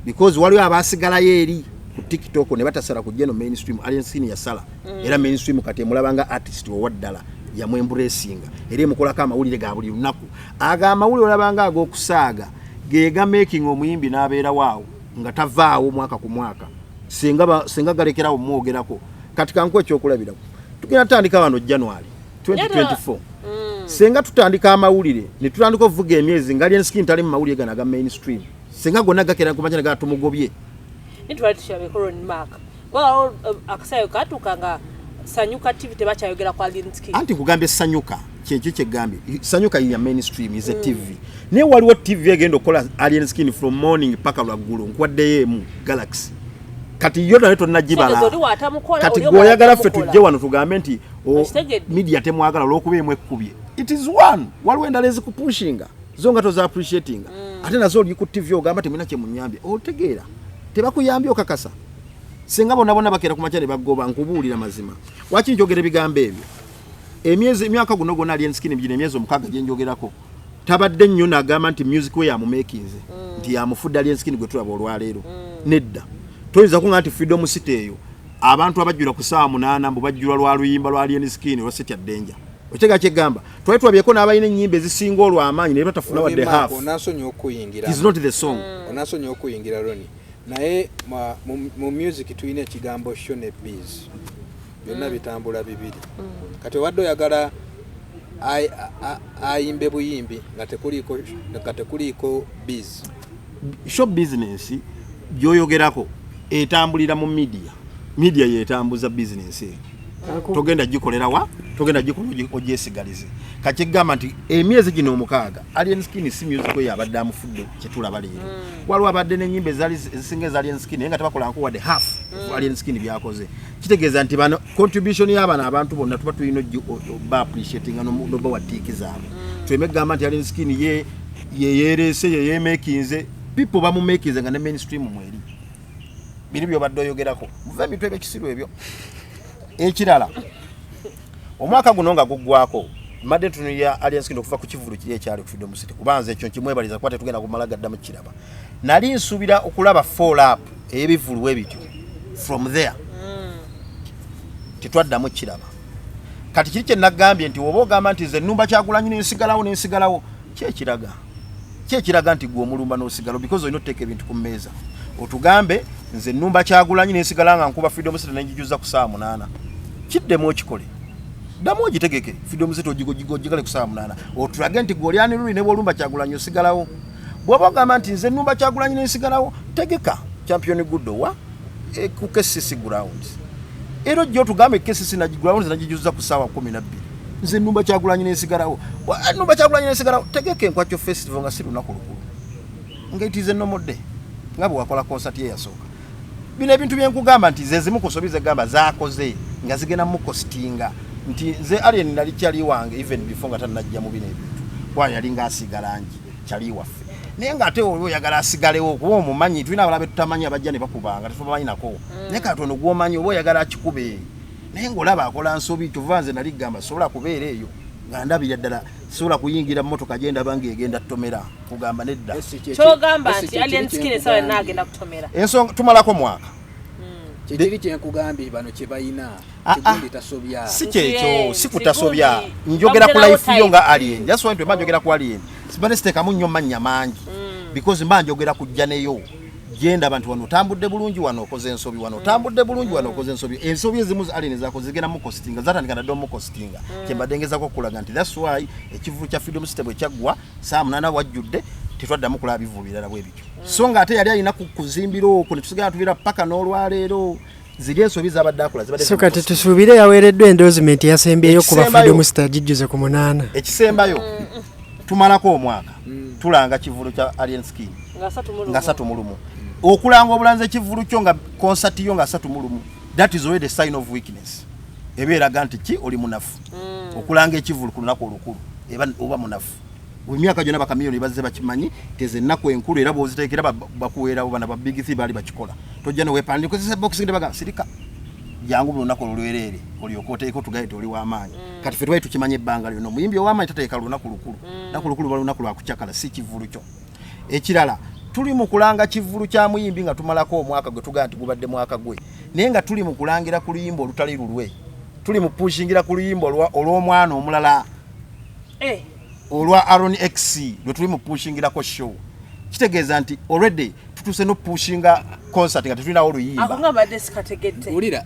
because waliwo abasigalayo eri ku TikTok ne batasala ku geno mainstream Alliance Kit yasala era mainstream kati mulabanga artist owaddala yamwemburesinga eri mukolako amawulire ga buli lunaku aga amawulire olabanga ag'okusaaga gega making Omuyimbi n'abeera waawo nga tavaawo mwaka ku mwaka senga galekerawo mwogerako kati kanku ekyokulabirako tugenda tutandika wano January 2024 senga tutandika amawulire ne tutandika okuvuga emyezi nga Alliance Kit tali mu mawulire gana ga mainstream senga gonna gakera kumanya ga tumugobye nitwalitisha Colin Mark wao akasayo katukanga Sanyuka TV tebachayogera kwa Alliance Kit anti kugambe Sanyuka kye gambe Sanyuka ya mainstream is a TV ne waliwo TV egenda okola Alliance Kit from morning paka lwaggulu nkwadde mu Galaxy kati yona neto najibala kati goyagala ffe tujje wano tugambe nti media temwagala lwokuba emwe ekkubye it is one waliwo endala ezikupushinga zonga toza appreciating ate nazo oli ku TV ogamba temina kye munyambye otegeera tebakuyambye okakasa senga bonna bakera ku machane bagoba nkubuulira mazima waki njogera bigambo ebyo emyaka guno gona Alliance Kit mjine emyezi omukaaga gye njogerako tabadde nnyo n'agamba nti music we yamumakinze nti yamufudde Alliance Kit gwe tulaba olwaleero nedda toyinza kunga nti Freedom City eyo abantu abajjula ku saa 8 mbu bajjula lwa luyimba lwa Alliance Kit lwa City Danger otega kyegamba twali twabyeko n'abalina ennyimba ezisinga olw'amaanyi naye batafuna wadde half onasonye okuyingira is not the song onasonye okuyingira Roni naye mu music tuyina ekigambo shone biz byonna bitambula bibiri kati wadde oyagala ayimbe buyimbi nga tekuliko biz show business byoyogerako etambulira mu media yetambuza business togenda gikolera ogyesigalize kakigamba nti emyezi gino omukaaga Alliance Kit si music we yabadde amufudde kyetulaba leero waliwo abadde n'ennyimba ezisinga eza Alliance Kit naye nga tebakola nko wadde half Alliance Kit byakoze kitegeeza nti bano contribution y'abana abantu bonna tuba tulina ba appreciating noba watiiki zaabwe twemegamba nti Alliance Kit yeyereese yeyemekinze people bamumekinze nga ne mainstream mweri biri byobadde oyogerako muve emitwe eb'ekisiru ebyo ekirala omwaka guno nga guggwako madde tunu ya Alliance Kit okuva ku kivulu kiri ekyali ku Freedom City kubanza ekyo kimwebaliza kwate tugenda kumala gadda mu kiraba nali nsubira okulaba follow up ebivulu ebityo from there titwadda mu kiraba kati kiri kye nagambye nti woba ogamba nti ze nnumba Kyagulanyi n'ensigalawo kyekiraga nti gwe omulumba n'osigalawo because olina oteeka ebintu ku mmeeza otugambe nze nnumba Kyagulanyi n'ensigala nga nkuba Freedom City n'enjijuza ku saa 8 kiddemu okikole ddamu ogitegeke Freedom City ogigale ku saa 8 otulage nti gw'olyani luli ne bw'olumba Kyagulanyi osigalawo bw'oba ogamba nti nze nnumba Kyagulanyi n'ensigalawo tegeka champion Gudowa ku KCC grounds ero jjo tugambe KCC na grounds nagijuza ku saa 12 nze nnumba Kyagulanyi n'ensigalawo nnumba Kyagulanyi n'ensigalawo tegeke enkwakyo festival nga si lunaku lukulu ngaitize nomodde nga bwe wakola concert ye yasooka bino ebintu byenkugamba nti ze zimu kusobize gamba zaakoze nga zigenda mu costinga nti nze alien nali kyali wange even before nga tanajja mu bino ebintu kwa yali nga asigalangi kyali waffe naye nga ate olwo yagala asigalewo kuba omumanyi tulina abalabe tutamanya abajja ne bakubanga tufamanyi nako naye katono gw'omanyi oba oyagala akikube naye ng'olaba akola nsobi kyova nze nali gamba sobola kubeera eyo nga ndabira ddala sobola kuyingira mmotoka genda bange egenda tutomera kugamba nedda kyogamba nti Alliance Kit sawa nagenda kutomera ensonga tumalako mwaka kiri kyenkugambye bano kye bayina kigundi tasobya si kyekyo si kutasobya njogera ku life yo nga alien that's why mba njogera ku alien sibane stekamu nnyo mannya mangi because mba njogera kujja neyo genda abantu wano tambudde bulungi wano okoze ensobi wano tambudde bulungi wano okoze ensobi ezimu alien zako zigenda mu costinga zatandika na domo costinga kyembadengeza ko kulaga nti that's why ekivulu kya Freedom City bwe kyaggwa saa 8 wajjudde tetwaddamu kulaba bivu birala bwe bityo so nga ate yali alina kuzimbiro okwo ne tusigala tubira paka n'olwaleero ziri ensobi zabadde akola zibadde so kati tusuubire yaweereddwa endorsement yasembyeyo kuba Freedom City agijjuze ku 8 ekisembayo tumalako omwaka tulanga kivulu kya Alliance Kit nga 3 okulanga obulanze kivulu kyo nga concert yo nga 3 that is already a sign of weakness ebeeraga nti ki oli munafu okulanga ekivulu ku lunaku olukulu oba munafu emyaka gyonna bakamiliyoni bazze bakimanyi teze ennaku enkulu era bw'oziteekera bakuweerawo bana ba big three baali bakikola tojja neweepande kozesa boxing ne baga sirika jangu mu lunaku olwereere olyoka oteeko tugaye oli w'amaanyi kati ffe twali tukimanya ebbanga lyonna omuyimbi ow'amaanyi tateeka lunaku lukulu naku lukulu lunaku lwakucakala si kivulu kyo ekirala tuli mu kulanga kivulu kya muyimbi nga tumalako omwaka gwe tugaa nti gubadde mwaka gwe naye nga tuli mu kulangira ku luyimba olutali lulwe tuli mu pushingira ku luyimba olw'omwana omulala olwa Aaron X lwe tuli mu pushingirako show kitegeeza nti already tutuse no pushinga concert nga tetulinawo oluyimba akunga badde sikategedde ulira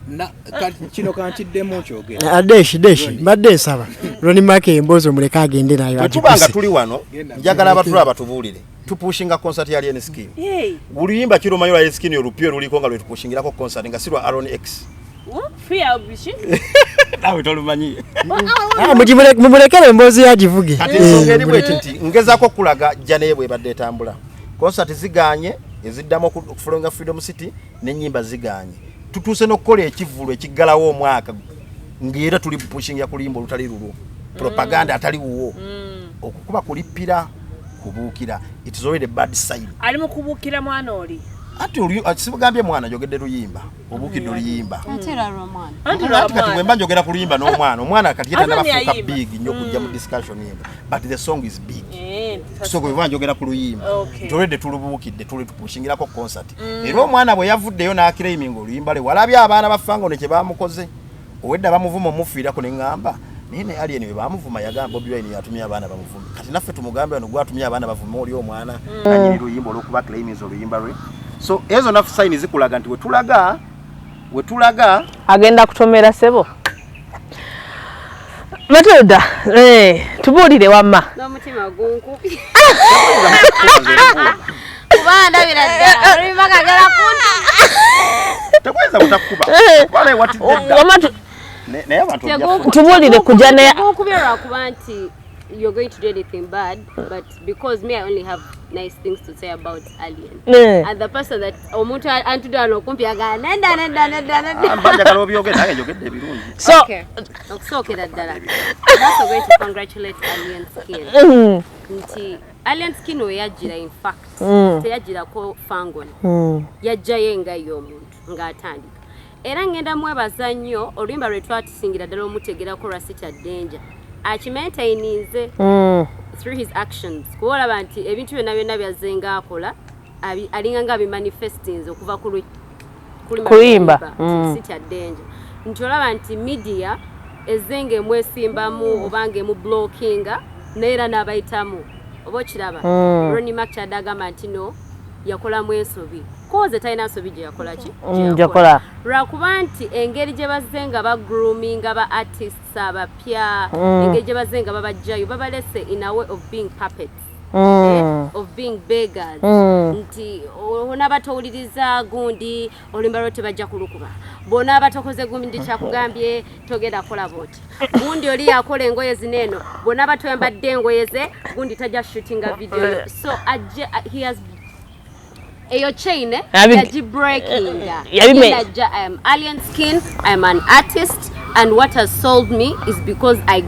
kino kantiddemu kyogera adeshi badde nsaba Ronnie Mark embozo muleka agende nayo tubanga tuli wano njagala abatula batubuulire tupushinga concert ya Alien Skin oluyimba kirumanyi lwa Skin olupyo luliko nga lwe tupushingirako concert nga sirwa Aaron X nawe tolumanyi mumulekere emboozi yagivuge kati ensonga eri bweti nti ngezako kulaga janaye bwe badde etambula concert ziganye eziddamu okufulenga Freedom City n'ennyimba ziganye tutuuse n'okukola ekivulu ekiggalawo omwaka ng'era tuli pushinga ku luyimba olutali lulwo propaganda atali wuwo okukuba kulippira kubuukira it is already bad sign ali mu kubuukira mwana oli ati sibugambye mwana jogedde luyimba obuukidde oluyimba Anti kati bwemba njogera ku luyimba n'omwana kati yeta nabafuuka big nnyo okujja mu discussion yemba but the song is big so bwemba njogera ku luyimba tolwedde tulubuukidde tuli tupushingirako concert era omwana bwe yavuddeyo n'akiraiminga oluyimba lwe walabye abaana ba Fango kye baamukoze owedde bamuvuma omufiirako ne ŋŋamba naye ne Alien bwe baamuvuma yagamba Bobi Wine yatumye abaana bamuvume kati naffe tumugambe wano gwatumye abaana bavume oli omwana anyiri luyimba olw'okuba claimings oluyimba lwe so ezo nafu sign zikulaga nti wetulaga agenda kutomera sebo Matilda tubuulire wamma n'omutima gunkupi kubanda biradda oli bakagala kunta tekweza butakuba wale watidda naye abantu tubuulire kujja ne gunkubira lwakuba nti you're going to do anything bad, but because me I only have nice things to say about Alien. And the person that omuntu antudano kumpi aga nenda mbanja kalo byogera nange njogedde birungi so okay daddala that's going to congratulate Alien Skin nti Alien Skin yajira in fact teyajira ko Fangon yajja yenga y'omuntu ng'atandika era ngenda mwebaza nnyo oluyimba lwe twatisingira ddala omutegera ko Rasita Danger akimaintainize through his actions kuolaba nti ebintu byonna byazenga akola alinga nga bimanifestings okuva kulimba Rasita Danger nti olaba nti media ezenge mwesimbamu obange mu blockinga neera n'abayitamu oba okiraba Ronnie Mark kyadagamba nti no yakola mwensobi koze talina nsobi gye yakola ki jakola lwakuba nti engeri gye bazenga ba grooming aba artists abapya engeri gye bazenga babajjayo babalese in a way of being puppets of being beggars nti ona batowuliriza gundi olimba lwote bajja kulukuba bona batokoze gundi kyakugambye togenda kola boti gundi oli yakola engoye zineno bona batoyambadde engoye ze gundi tajja shootinga video so he has eyo chain yaji breaking I am Alien Skin, I am an artist, and what has sold me is because I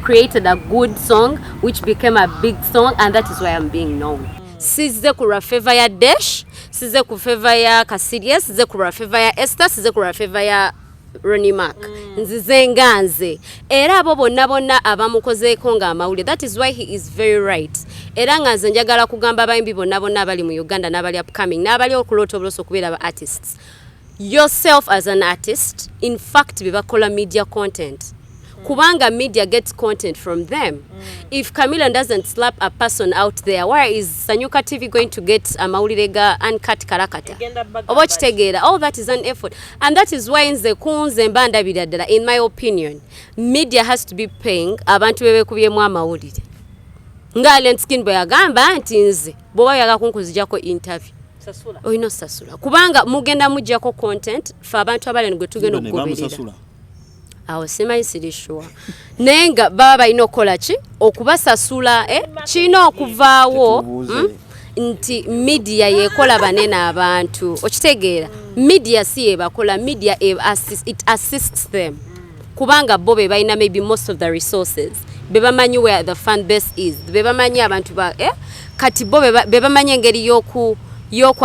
created a good song which became a big song, and that is why I'm being known. Size ku favor ya Dash, size ku favor ya Kasirius, size ku favor ya Esther, size ku favor ya Ronnie Mark nzizenganze era abo bonna abamukozeeko ng'amawulire. That is why he is very right. Era nga nze njagala kugamba abayimbi bonna abali mu Uganda n'abali upcoming n'abali okulota obuloso okubeera ba artists, yourself as an artist in fact bebakola media content kubanga media gets content from them. If Chameleon doesn't slap a person out there, where is Sanyuka TV going to get amawulire ga uncut karakata oba kitegeera? All that is an effort, and that is why nze kunze mbanda biraddala, in my opinion media has to be paying abantu bebekubyemu amawulire nga Alien Skin bwe yagamba nti nze bwoba yaga kunkuzijako interview oyina sasula kubanga mugenda mujjako content fa abantu abale ngo tugenda okugoberera awo simanyi siri sure nenga baba balina okukola ki okubasasula kino okuvaawo nti media yekola banene abantu okitegeera media si yebakola media it assists them kubanga bo be balina maybe most of the resources be bamanyi where the fan base is be bamanyi abantu ba kati bo be bamanyi engeri yoku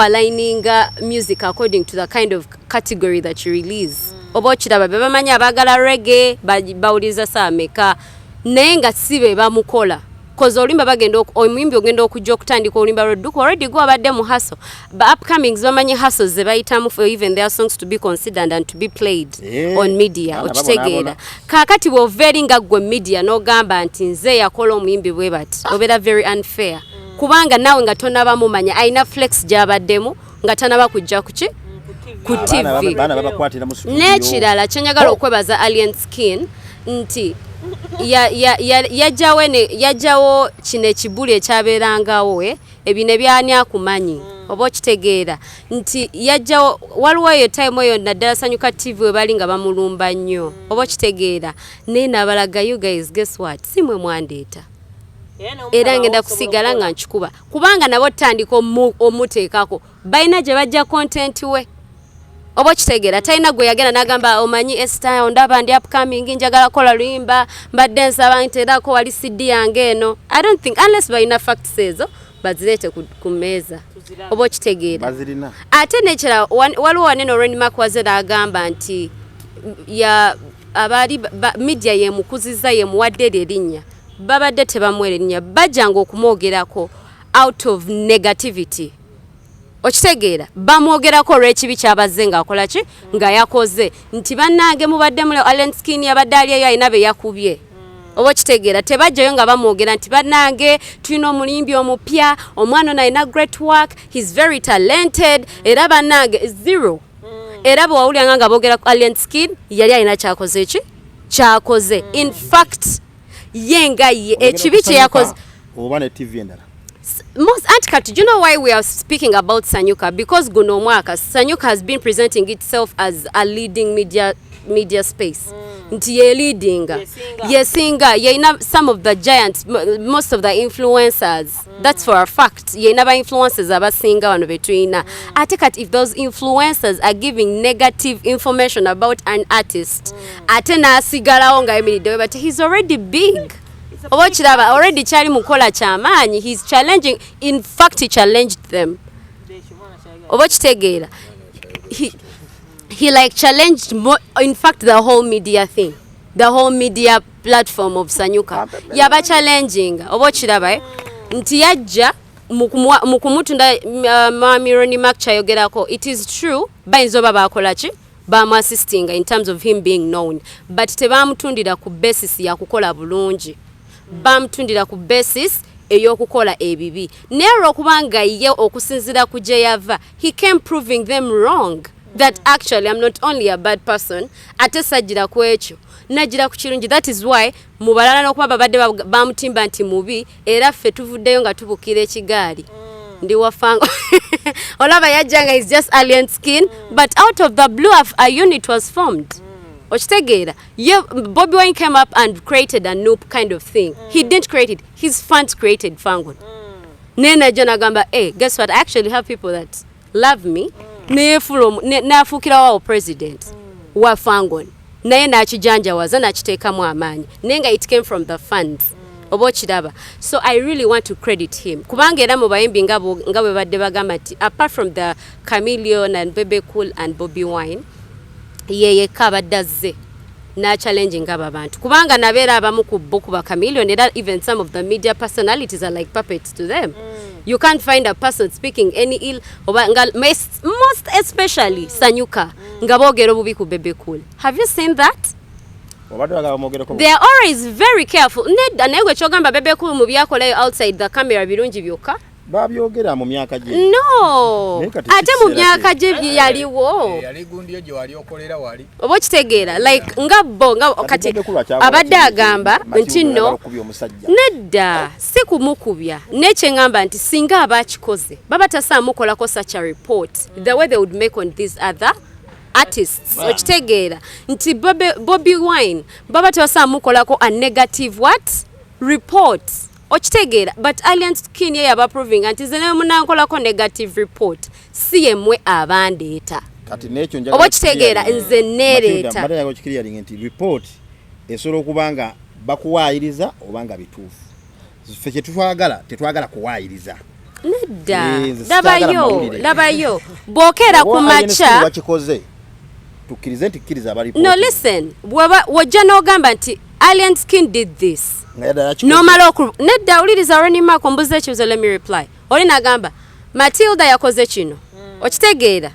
aligninga music according to the kind of category that you release oba kiraba be bamanyi abagala reggae bawuliza saameka naye nga sibe bamukola kozi olimba bagenda omuyimbi ogenda okujja okutandika olimba rodduka already go abadde mu hustle but upcomings bamanyi hustles ze bayitamu for even their songs to be considered and to be played on media okitegeera kaakati bw'oveeri nga ggwe media n'ogamba nti nze yakola omuyimbi bwe bati obeera very unfair kubanga naawe nga tonabamumanya alina flex gy'abaddemu nga tanaba kujja kuki ku TV n'ekirala kyenjagala okwebaza Alien Skin nti yajawo kino ekibuli ekyabeerangawo ebino byani akumanyi oba okitegeera nti yajawo waliwo eyo time eyo naddala Sanyuka TV we bali nga bamulumba nnyo oba okitegeera naye nabalaga you guys guess what simwe mwandeeta era ngenda kusigala nga nkikuba kubanga nabo tandika omuteekako balina gye bajja content we oba kitegeera talina gwe yagenda n'agamba omanyi Esther ondaba ndi upcoming njagala kola luyimba mbadde nsaba nteerako wali CD yange eno I don't think unless balina facts ezo bazireete ku mmeeza oba kitegeera ate nekira waliwo wanene Ronnie Mark wazera agamba nti abali media yemukuziza yemuwadde erinnya babadde tebamwera erinnya bajjanga okumwogerako out of negativity okitegeera bamwogerako olw'ekibi kyabazze ng'akola ki nga yakoze nti bannange mubadde mule Alien Skin yabadde aliyo alina be yakubye oba okitegeera tebajjayo nga bamwogera nti bannange tulina omuyimbi omupya omwana ono alina great work he's very talented era bannange zero era bwe wawuliranga nga boogera ku Alien Skin yali alina kyakoze ki kyakoze in fact ye nga ye ekibi kye yakoze oba ne TV endala most anti-cut, do you know why we are speaking about Sanyuka? Because guno'mwaka, Sanyuka has been presenting itself as a leading media space. Nti ye leading, yesinga, ye ina some of the giants, most of the influencers. That's for a fact. Ye never influencers abasinga wano between. I take it if those influencers are giving negative information about an artist, atena asigala onga emini, but he's already big. Oba kiraba already kyali mukola kyamaanyi he's challenging in fact he challenged them oba kitegeera he like challenged in fact the whole media thing the whole media platform of Sanyuka yaba challenging oba kiraba nti yajja mukumutunda Mami Ronnie Mark chayogerako it is true bayinza oba bakola ki bamu assisting in terms of him being known but tebamutundira ku basis ya kukola bulungi bamtundira ku basis eyokukola ebibi nero kubanga ye okusinzira ku jeyava he came proving them wrong that actually I'm not only a bad person ate sajira ku ekyo najira ku kirungi that is why mubalala n'okuba babadde bamutimba nti mubi era ffe tuvuddeyo nga tubukira ekigaali ndi wafango olaba yajjanga is just Alien Skin but out of the blue a unit was formed okitegeera Bobby Wine came up and created a new kind of thing he didn't create it his fans created Fangon nena jana gamba guess what I actually have people that love me nafukira wa president wa Fangon naye nakijanja waza nakiteekamu amaanyi nenga it came from the funds oba kiraba so I really want to credit him kubanga era mu bayimbi nga bwe badde bagamba nti apart from the Chameleon and Bebe Cool and Bobby Wine yeye kabaddaze na challenging abantu kubanga nabeera abamu ku boku ba Chameleon era even some of the media personalities are like puppets to them you can't find a person speaking any ill most especially Sanyuka nga boogera obubi ku Bebe Cool have you seen that they are always very careful nedda naye gwe kyogamba Bebe Cool mu byakoleyo outside the camera birungi byokka babyogera mu myaka gye no ate mu myaka gye yaliwo yali gundi gye wali okolera wali oba kitegeera like nga kati abadde agamba nti no nedda si kumukubya nekye ngamba nti singa abakikoze baba tasaamukolako such a report the way they would make on these other artists okitegeera nti Bobby Wine baba tasaamukolako a negative what report okitegeera but Alien Skin ye yaba proving anti zene munankolako negative report si yemwe abandeeta kati nekyo njagala oba kitegeera nze nereeta mbadde yago kikiriya nti report esobola okubanga bakuwaayiriza obanga bituufu. Ffe kye tetwagala kuwaayiriza. Nedda labayo bw'okeera ku makya wakikoze tukkirize nti kkiriza abali. No listen, wajja n'ogamba nti Alien Skin did this. Nomala nedda awuliriza Ronnie Mark ombuza ekibuzo, let me reply. Oli nagamba Matilda yakoze kino. Okitegeera?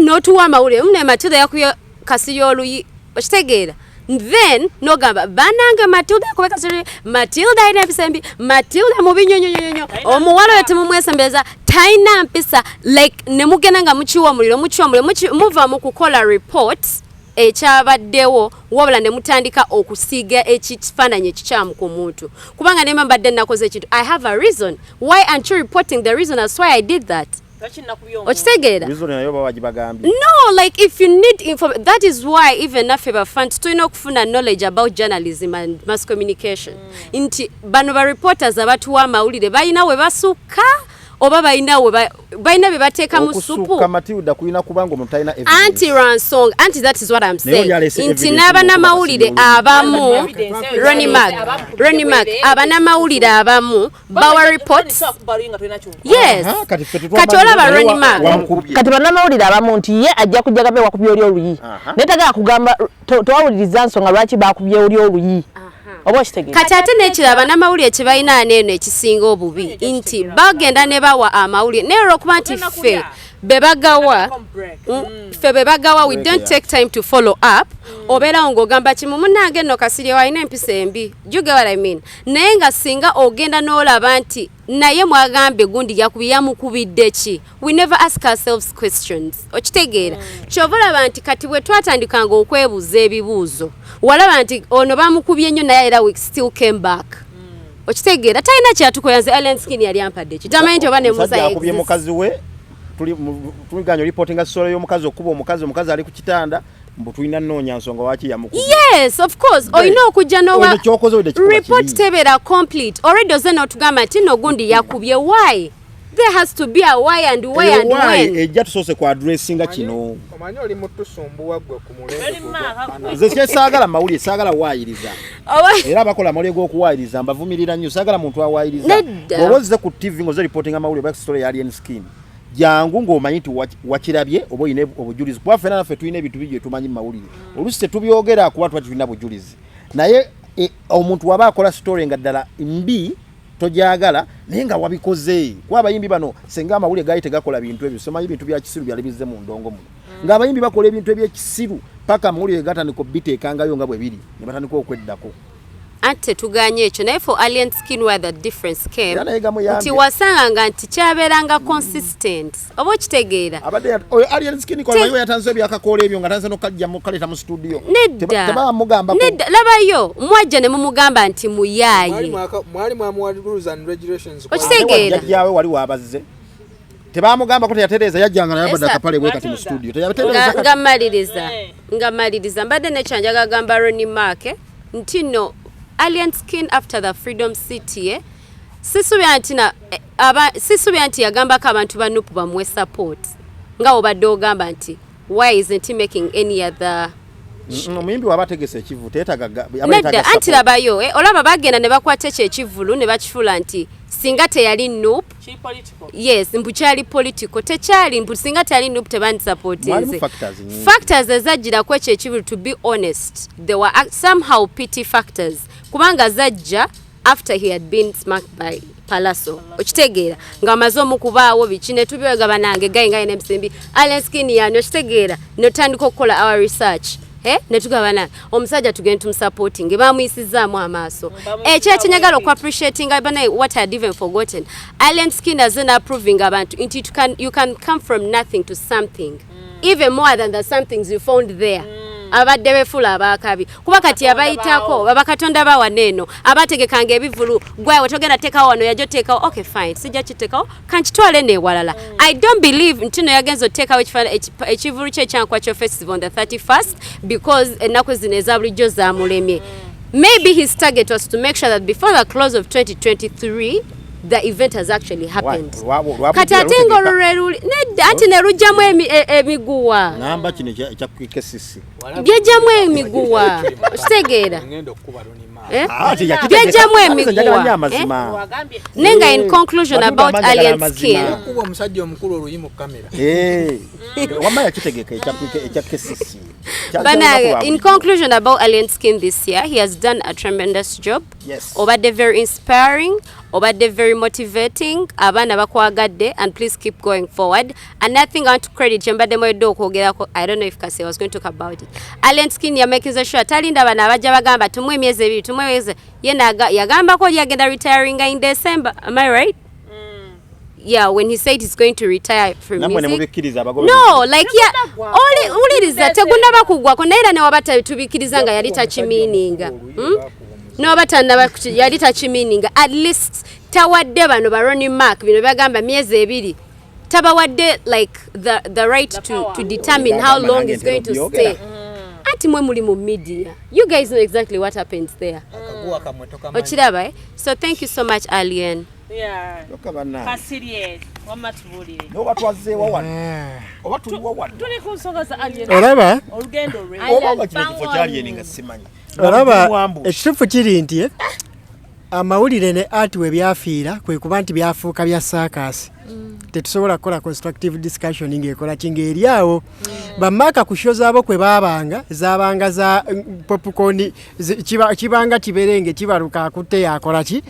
N'otuwa amawulire mune Matilda yakuye Kasirye oluyi. Okitegeera? Then nogamba bananga Matilda yakuye Kasirye, Matilda ina ebisembi, Matilda mu binyonyonyonyo, omuwala oyo temumwesembeza, taina mpisa, like ne mugenda nga mukiwa omuliro muva mu kukola report ekyabaddewo wabula ne mutandika okusiiga ekifaananyi ekikyamu ku muntu. Kubanga ne mbadde nakoze ekintu, I have a reason. Why aren't you reporting the reason as why I did that? Okitegeera? No, like if you need information, that is why even naffe bafans tulina okufuna knowledge about journalism and mass communication. Nti bano ba reporters abatuwa amawulire balina we basukka oba balina bye bateeka mu supu. Matilda kulina kubanga omuntu alina evidence. Anti-ransong, that is what I'm saying. Nti n'abanamawulire abamu, Ronnie Mark, abanamawulire abamu bawa reports. Yes. Kati olaba Ronnie Mark. Kati banamawulire abamu nti ye ajja kujja gabe wakubye oli oluyi. Netagala kugamba towawuliriza nsonga lwaki bakubye oli oluyi. Kati ate n'ekiraba n'amawulire kye balina n'eno ekisinga obubi nti bagenda ne bawa amawulire naye olw'okuba nti ffe be bagawa we don't take time to follow up. Obeera ng'ogamba kimu munnange nno Kasirye walina empisa embi. You get what I mean? Naye nga singa ogenda n'olaba nti naye mwagambye gundi yamukubidde ki. We never ask ourselves questions. Okitegeera? Kyova olaba nti kati bwe twatandikanga okwebuuza ebibuuzo walaba nti ono bamukubye nnyo naye era we still came back. Okitegeera? Talina kyatukoyanze Alien Skin yali ampadde ki. Tamanyi nti oba ne musa yakubye mukazi we tuliganya reportinga story y'omukazi okuba omukazi ali ku kitanda mbu tulina nnoonya nsonga waki yamukubye. Yes, of course. Olina okujja n'owa report tebeera complete. Already oze n'otugamba nti no gundi yakubye. Why? There has to be a why and when. Ejja tusoose ku addressinga kino. Omanyi oli mutusumbuwa gwe ku mulembe. Nze kyesaagala mawulire saagala waayiriza. Era abakola amawulire g'okuwaayiriza mbavumirira nnyo saagala muntu awaayiriza. Bw'oba ozze ku TV ng'oze reporting amawulire back story ya Alien Skin. Jangu ng'omanyi nti wakirabye oba oyina obujulizi. Kuba ffenna naffe tulina ebintu bingi bye tumanyi mu mawulire. Oluusi tetubyogera kuba tuba tulina bujulizi. Naye omuntu waba akola story nga ddala mbi tojagala naye nga wabikoze. Kuba abayimbi bano senga amawulire gaali tegakola bintu ebyo somanyi bintu bya kisiru byali bizze mu ndongo muno. Ng'abayimbi bakola ebintu ebyekisiru paka amawulire gatandika obiteekangayo nga bwe biri ne batandika okweddako. Ate tuganye ekyo naye for Alien Skin where the difference came nti wasanga nti kyabeeranga consistent oba okitegeera Alien Skin kwa bayo yatanze ebyakakola ebyo nga tanze nokajja mu kaleta mu studio tebamugamba labayo mwajja ne mumugamba nti muyaaye mwali mwamuwa rules and regulations okitegeera yawe wali wabazze tebamugamba ko teyatereza yajjanga naye abadde akapale bwe kati mu studio teyatereza ngamaliriza mbadde nekyanjaga gamba Ronnie Mark nti no Alien Skin after the Freedom City sisubya nti yagambako abantu ba Nupu bamwe support nga obadde ogamba nti why isn't he making any other Omuyimbi wabategese ekivu teetaga nedda anti labayo olaba bagenda ne bakwata ekyo ekivulu ne bakifula nti singa teyali Nupu yes mbu kyali political tekyali mbu singa teyali Nupu tebandisupportinze factors ezajjirako ekyo ekivulu to be honest there were somehow pity factors kubanga zajja after he had been smacked by Palaso okitegeera nga amaze omukubaawo biki ne tubyoga banange gayi n'ebisembi Alien Skin yani okitegeera notandika okukola our research ne tugabana omusajja tugenda tumusupporting bamuyisizaamu amaaso ekyekinyagala oku appreciating bana what I had even forgotten Alien Skin has been approving abantu nti you can come from nothing to something even more than the somethings you found there abadde befula abakabi kuba kati abayitako babakatonda bawa neno abategekanga ebivulu gwawe togenda tekawo wano yajo tekawo okay fine sijja kitekawo kanchitwale ne walala I don't believe ntino yagenzo tekawo ekivulu kye kyankwa kyo festival on the 31st because enako zineza bulijjo za mulemye maybe his target was to make sure that before the close of 2023 the event has actually happened. Kati atengo rureruli nedda ati ne rujjamu emiguwa. Namba kino ekyakwike sisi. Byejjamu emiguwa. Kitegeera. Byejjamu emiguwa. Nenga in conclusion about alien skin. Kuba omusajja omukulu oluyimu kamera. Wama yakitegeka ekyakwike sisi. But in conclusion about alien skin this year, he has done a tremendous job. Yes. Obadde very inspiring, obadde very motivating, abaana bakwagadde, and please keep going forward. Another thing I want to credit Jembade Moedo kwogerako, I don't know if Kase was going to talk about it. Alien skin yamaking sure talinda bana abajja bagamba tumwe emyezi ebiri tumweweze yena yagamba ko yagenda retiring in December. Am I right? Yeah, when he said he's going to retire from music. No, like yeah, uliriza tegunda bakugwako naera ne wabata tubikiriza nga yali tachimininga. No batanda yali tachimininga. At least tawadde bano baroni mark bino bagamba myezi ebiri. Tabawadde like the right to determine how long he's going to stay. Ati mwe muli mu media. You guys know exactly what happens there. Ochiraba, eh? So thank you so much, Alien. Yeah. Kasiriye wamatubulire. No batwaze wawana. Obatuwa wawana. Tuli ku nsonga za Alien. Olaba? Olugendo lwe. Oba kino kifo kya Alien nga simanyi. Olaba ekitufu kiri nti amawulire ne art we byafiira kwe kuba nti byafuuka bya circus. Tetusobola kukola constructive discussion ng'ekola kingeeri awo. Bamaka ku show zaabo kwe baabanga zaabanga za popcorn kibanga kiberenge kibaruka akutte yakola ki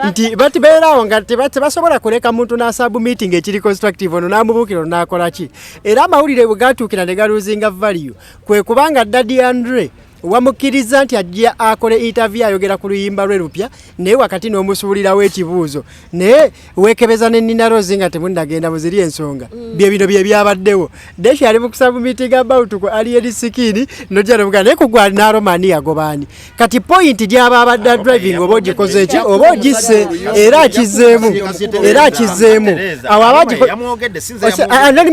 nti batibeera awo nga tebasobola kuleka muntu na sub meeting ekiri constructive ono namubukiro nakola ki era amawulire bwe gatuukira ne galuzinga value kwe kubanga Daddy Andre wamukiriza nti ajja akole interview ayogera ku luyimba lwe lupya naye wakati n'omusuulirawo ekibuuzo naye weekebeza ne Nina Rose nga temundagenda buziri ensonga bye bino bye byabaddewo deshi ali mu kusabu meeting about ku alien skin nojja nobuga naye kugwa na Romani yagobaani kati point gyaba abadde driving oba ogikoze ki oba ogisse era akizeemu awo abagikoze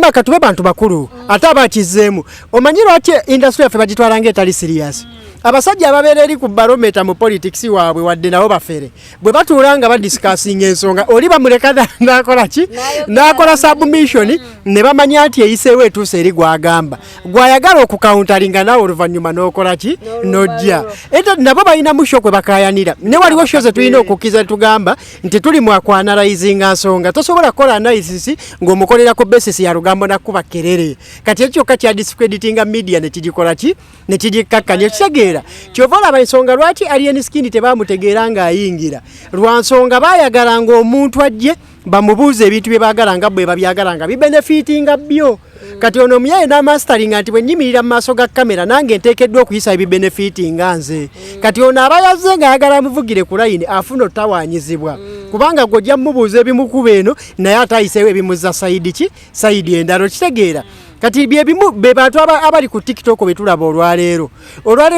makatube bantu bakulu ate abakizeemu omanyi lwaki industry yaffe bagitwala ng'etali serious abasajja ababeera eri ku barometer mu politics waabwe wadde nabo bafere bwe batuulanga badiscussing ensonga oli bamuleka nakola ki nakola submission ne bamanya nti eyiseewo etuuse eri gwagamba gwayagala okukauntalinga nawe oluvannyuma n'okola ki nojja era nabo balina musho kwe bakayanira ne waliwo show ze tulina okukiza tugamba nti tuli mu akwanalizing nsonga tosobola kukola analysis ng'omukolera ku basis ya lugambo nakuba kerere kati ekyo kati discrediting media ne kigikola ki ne kigikakkanya kisegeera kyova olaba ensonga lwaki alien skin tebamutegeera ng'ayingira lwa nsonga baayagalanga omuntu ajje bamubuuze ebintu bye baagalanga bwe babyagalanga bibenefitinga byo kati ono omuyaye n'amasteringa nti bwe nnyimirira mu maaso ga kamera nange nteekeddwa okuyisa ebibenefitinga nze kati ono aba yazze ng'ayagala amuvugire ku layini afuna otawaanyizibwa kubanga gw'ojja mmubuuza ebimukuba eno naye ate ayiseewo ebimuzza sayidi endalo kitegeera kati byebimu be bantu abali ku TikTok betulaba olwaleero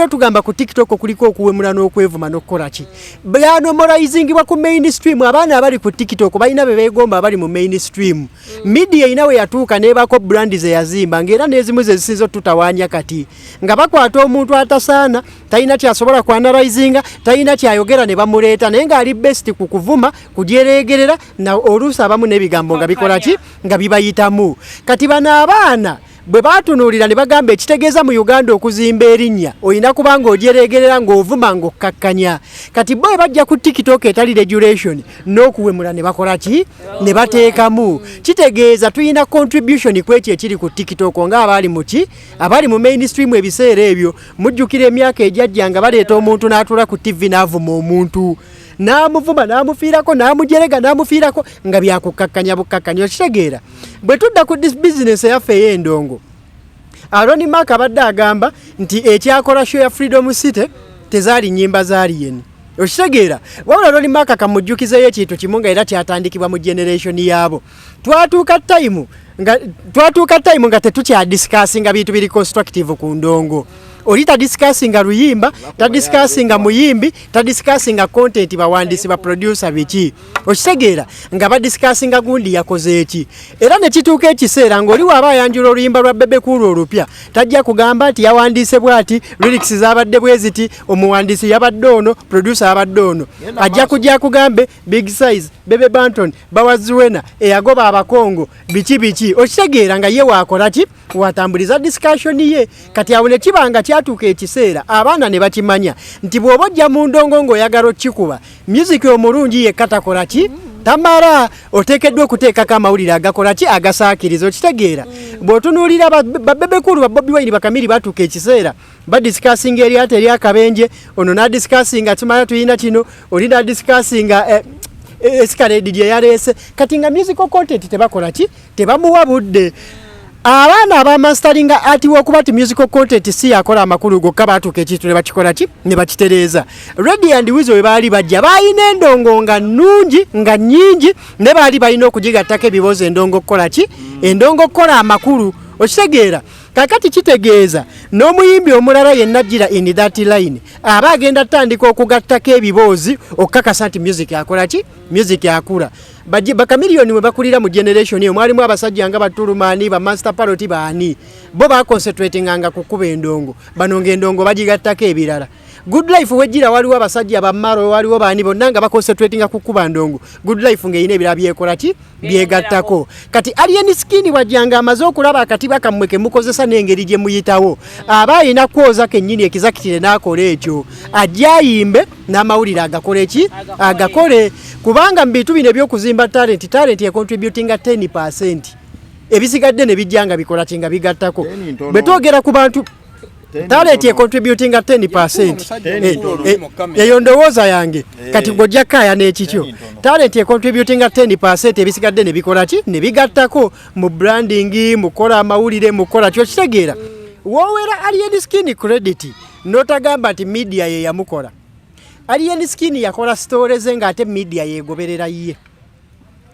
tugamba ku TikTok kuliko okuwemula n'okwevuma n'okukola ki byanomalizingibwa ku mainstream abaana abali ku TikTok balina be beegomba abali mu mainstream media inawe yatuuka n'ebako brand ze yazimba ng'era n'ezimu ze zisinza tutawaanya kati nga bakwata omuntu atasaana talina kyasobola kwanalizinga talina kyayogera ne bamuleeta naye ng'ali best ku kuvuma kugyereegerera na oluusi abamu n'ebigambo nga bikola ki nga bibayitamu kati bano abaana bwe batunuulira ne bagamba ekitegeeza mu Uganda okuzimba erinnya olina kubanga ogyereegerera ng'ovuma ng'okkakkanya kati bo bajja ku TikTok etali regulation n'okuwemula ne bakola ki ne bateekamu kitegeeza tulina contribution ku ekyo ekiri ku TikTok ng'abali mu mainstream ebiseera ebyo mujjukira emyaka ejjajja nga baleeta omuntu n'atula ku TV n'avuma omuntu namuvuma namufiirako namujerega namufiirako nga byakukakkanya bukkakkanya okitegeera bwe tudda ku business yaffe ey'endongo Aroni Mark abadde agamba nti ekyakola show ya Freedom City tezaali nnyimba za Alien okitegeera wabula Aroni Mark akamujjukizeyo ekintu kimu nga era kyatandikibwa mu generation yaabo twatuuka time nga tetukyadiscussinga bintu biri constructive ku ndongo oli tadiscussinga Luyimba, tadiscussinga Muyimbi, tadiscussinga content bawandiisi ba producer biki. Okitegeera nga badiscussinga gundi yakoze eki. Era ne kituuka ekiseera ng'oli waba ayanjula oluyimba lwa Bebe Cool olupya tajja kugamba nti yawandiise bwati, lyrics zabadde bweziti, omuwandiisi yabadde ono, producer abadde ono. Ajja kujja kugambe Big Size, Bebe Banton, Bawazuwena, eyagoba abakongo, biki. Okitegeera nga ye waakola ki? Watambuliza discussion ye. Kati awo ne kibanga kyatuuka ekiseera abaana ne bakimanya nti bw'oba ojja mu ndongo ng'oyagala okikuba music omulungi ye katakola ki? Tamara oteekeddwa okuteekako amawulire agakola ki? Agasaakiriza. Okitegeera bw'otunuulira Bebe Cool ba Bobi Wine bakamiri batuuka ekiseera badiscussinga eryato eryakabenje, ono n'adiscussinga tumala tuyina kino, oli n'adiscussinga escalade gye yaleese. Kati nga musical content tebakola ki? Tebamuwa budde. Abaana abamastaringa ati wokuba ti musical content si yakola amakulu gokka batuuka ekintu ne bakikola ki? Ne bakitereeza. Ready and Wizo we baali bajja balina endongo nga nnungi nga nnyingi ne baali balina okugigattako ebibuuzo endongo kukola ki? Endongo kukola amakulu. Okitegeera kakati kitegeeza n'omuyimbi omulala yenna jjira in that line aba agenda tandika okugattako ebiboozi okukakasa nti music akola ki? Music akula. Bakamiliyoni mwe bakulira mu generation eyo mwalimu abasajja nga Batulumaani, ba Master Parody baani bo baconcentratinganga kukuba endongo, bano ng'endongo bagigattako ebirala. Good Life wejjira waliwo abasajja bammaro, waliwo baani bonna nga baconcentratinga kukuba ndongo. Good Life ng'eyina ebirala byekola ki? Byegattako. Kati Alien Skin wajjanga amaze okulaba akatiba kammwe ke mukozesa n'engeri gye muyitawo aba alina kwoza kennyini ekizakitire n'akola ekyo ajjayimbe n'amawulire agakole ki? Agakole. Kubanga mu bintu bino eby'okuzimba talent ye contributing 10%. Ebisigadde ne bijjanga bikola ki? Nga bigattako. Bwe twogera ku bantu talent ye contributing 10%. Eyo ndowooza yange. Kati ng'ojja kaya n'ekikyo. Talent ye contributing 10%, ebisigadde ne bikola ki? Ne bigattako mu branding, mu kola amawulire, mu kola kyo kitegeera. Woowera Alien Skin credit n'otagamba nti media ye yamukola. Alien Skin yakola stories ng'ate media yeegoberera ye.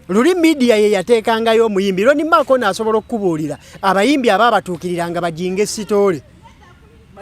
Luli media ye yateekangayo omuyimbi. Loni Mako n'asobola okubuulira abayimbi ababatuukiriranga bajinga story.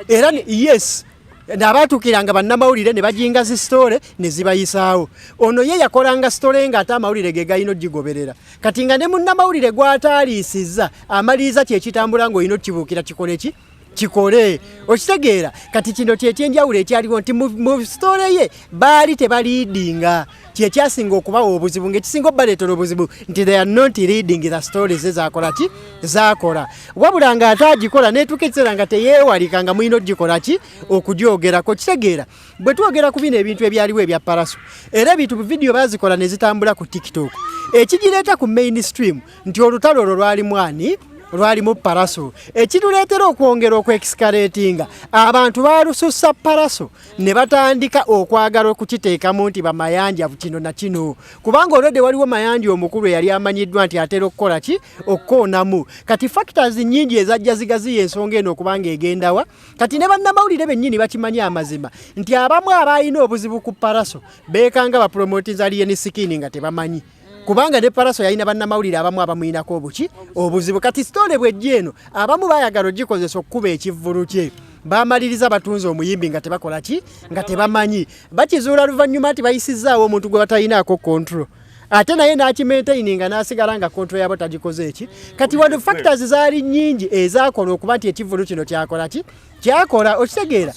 Era yes n'abatuukiranga bannamawulire ne bajinga zi story ne zibayisaawo. Ono ye yakolanga story ng'ate amawulire ge galina ogigoberera. Kati nga ne munnamawulire gw'ataaliisizza amaliriza kyekitambula ng'olina okibuukira kikole ki? Kikole. Okitegeera kati kino kyekyenjawulo ekyaliwo nti mu story ye baali tebaliidinga kyekyasinga okubawa obuzibu ng'ekisinga obbaleetera obuzibu nti they are not reading the stories ezakola ki? Zaakola. Wabula ng'ate agikola neetuuka ekiseera nga teyeewalika nga mulina ogikola ki? Okugyogerako. Kitegeera bwe twogera ku bino ebintu ebyaliwo ebya Paraso era ebintu mu vidiyo baazikola ne zitambula ku TikTok ekigireeta ku mainstream nti olutalo olwo lwalimu ani? Lwalimu Paraso. Ekituleetera okwongera okwexcalatinga abantu baalusussa Paraso ne batandika okwagala okukiteekamu nti bamayanja kino na kino. Kubanga olwedde waliwo mayanja omukulu eyali amanyiddwa nti atera okukola ki? Okukoonamu. Kati factors nnyingi ezajja zigaziya ensonga eno okubanga egendawa. Kati ne bannamawulire bennyini bakimanyi amazima nti abamu abalina obuzibu ku Paraso beekanga bapromotinza Alien Skin nga tebamanyi. Kubanga ne Paraso yalina bannamawulire abamu abamuyinako obuki? Obuzibu. Kati story bwejja eno abamu baayagala ogikozesa okukuba ekivvulu kye. Baamaliriza batunze omuyimbi nga tebakola ki? Nga tebamanyi. Bakizuula luvannyuma nti bayisizaawo omuntu gwe batalinaako control. Ate naye n'akimaintaininga n'asigala nga control yabo tagikoze eki. Kati wano factors zaali nnyingi ezaakola okuba nti ekivvulu kino kyakola ki? Kyakola. Okitegeera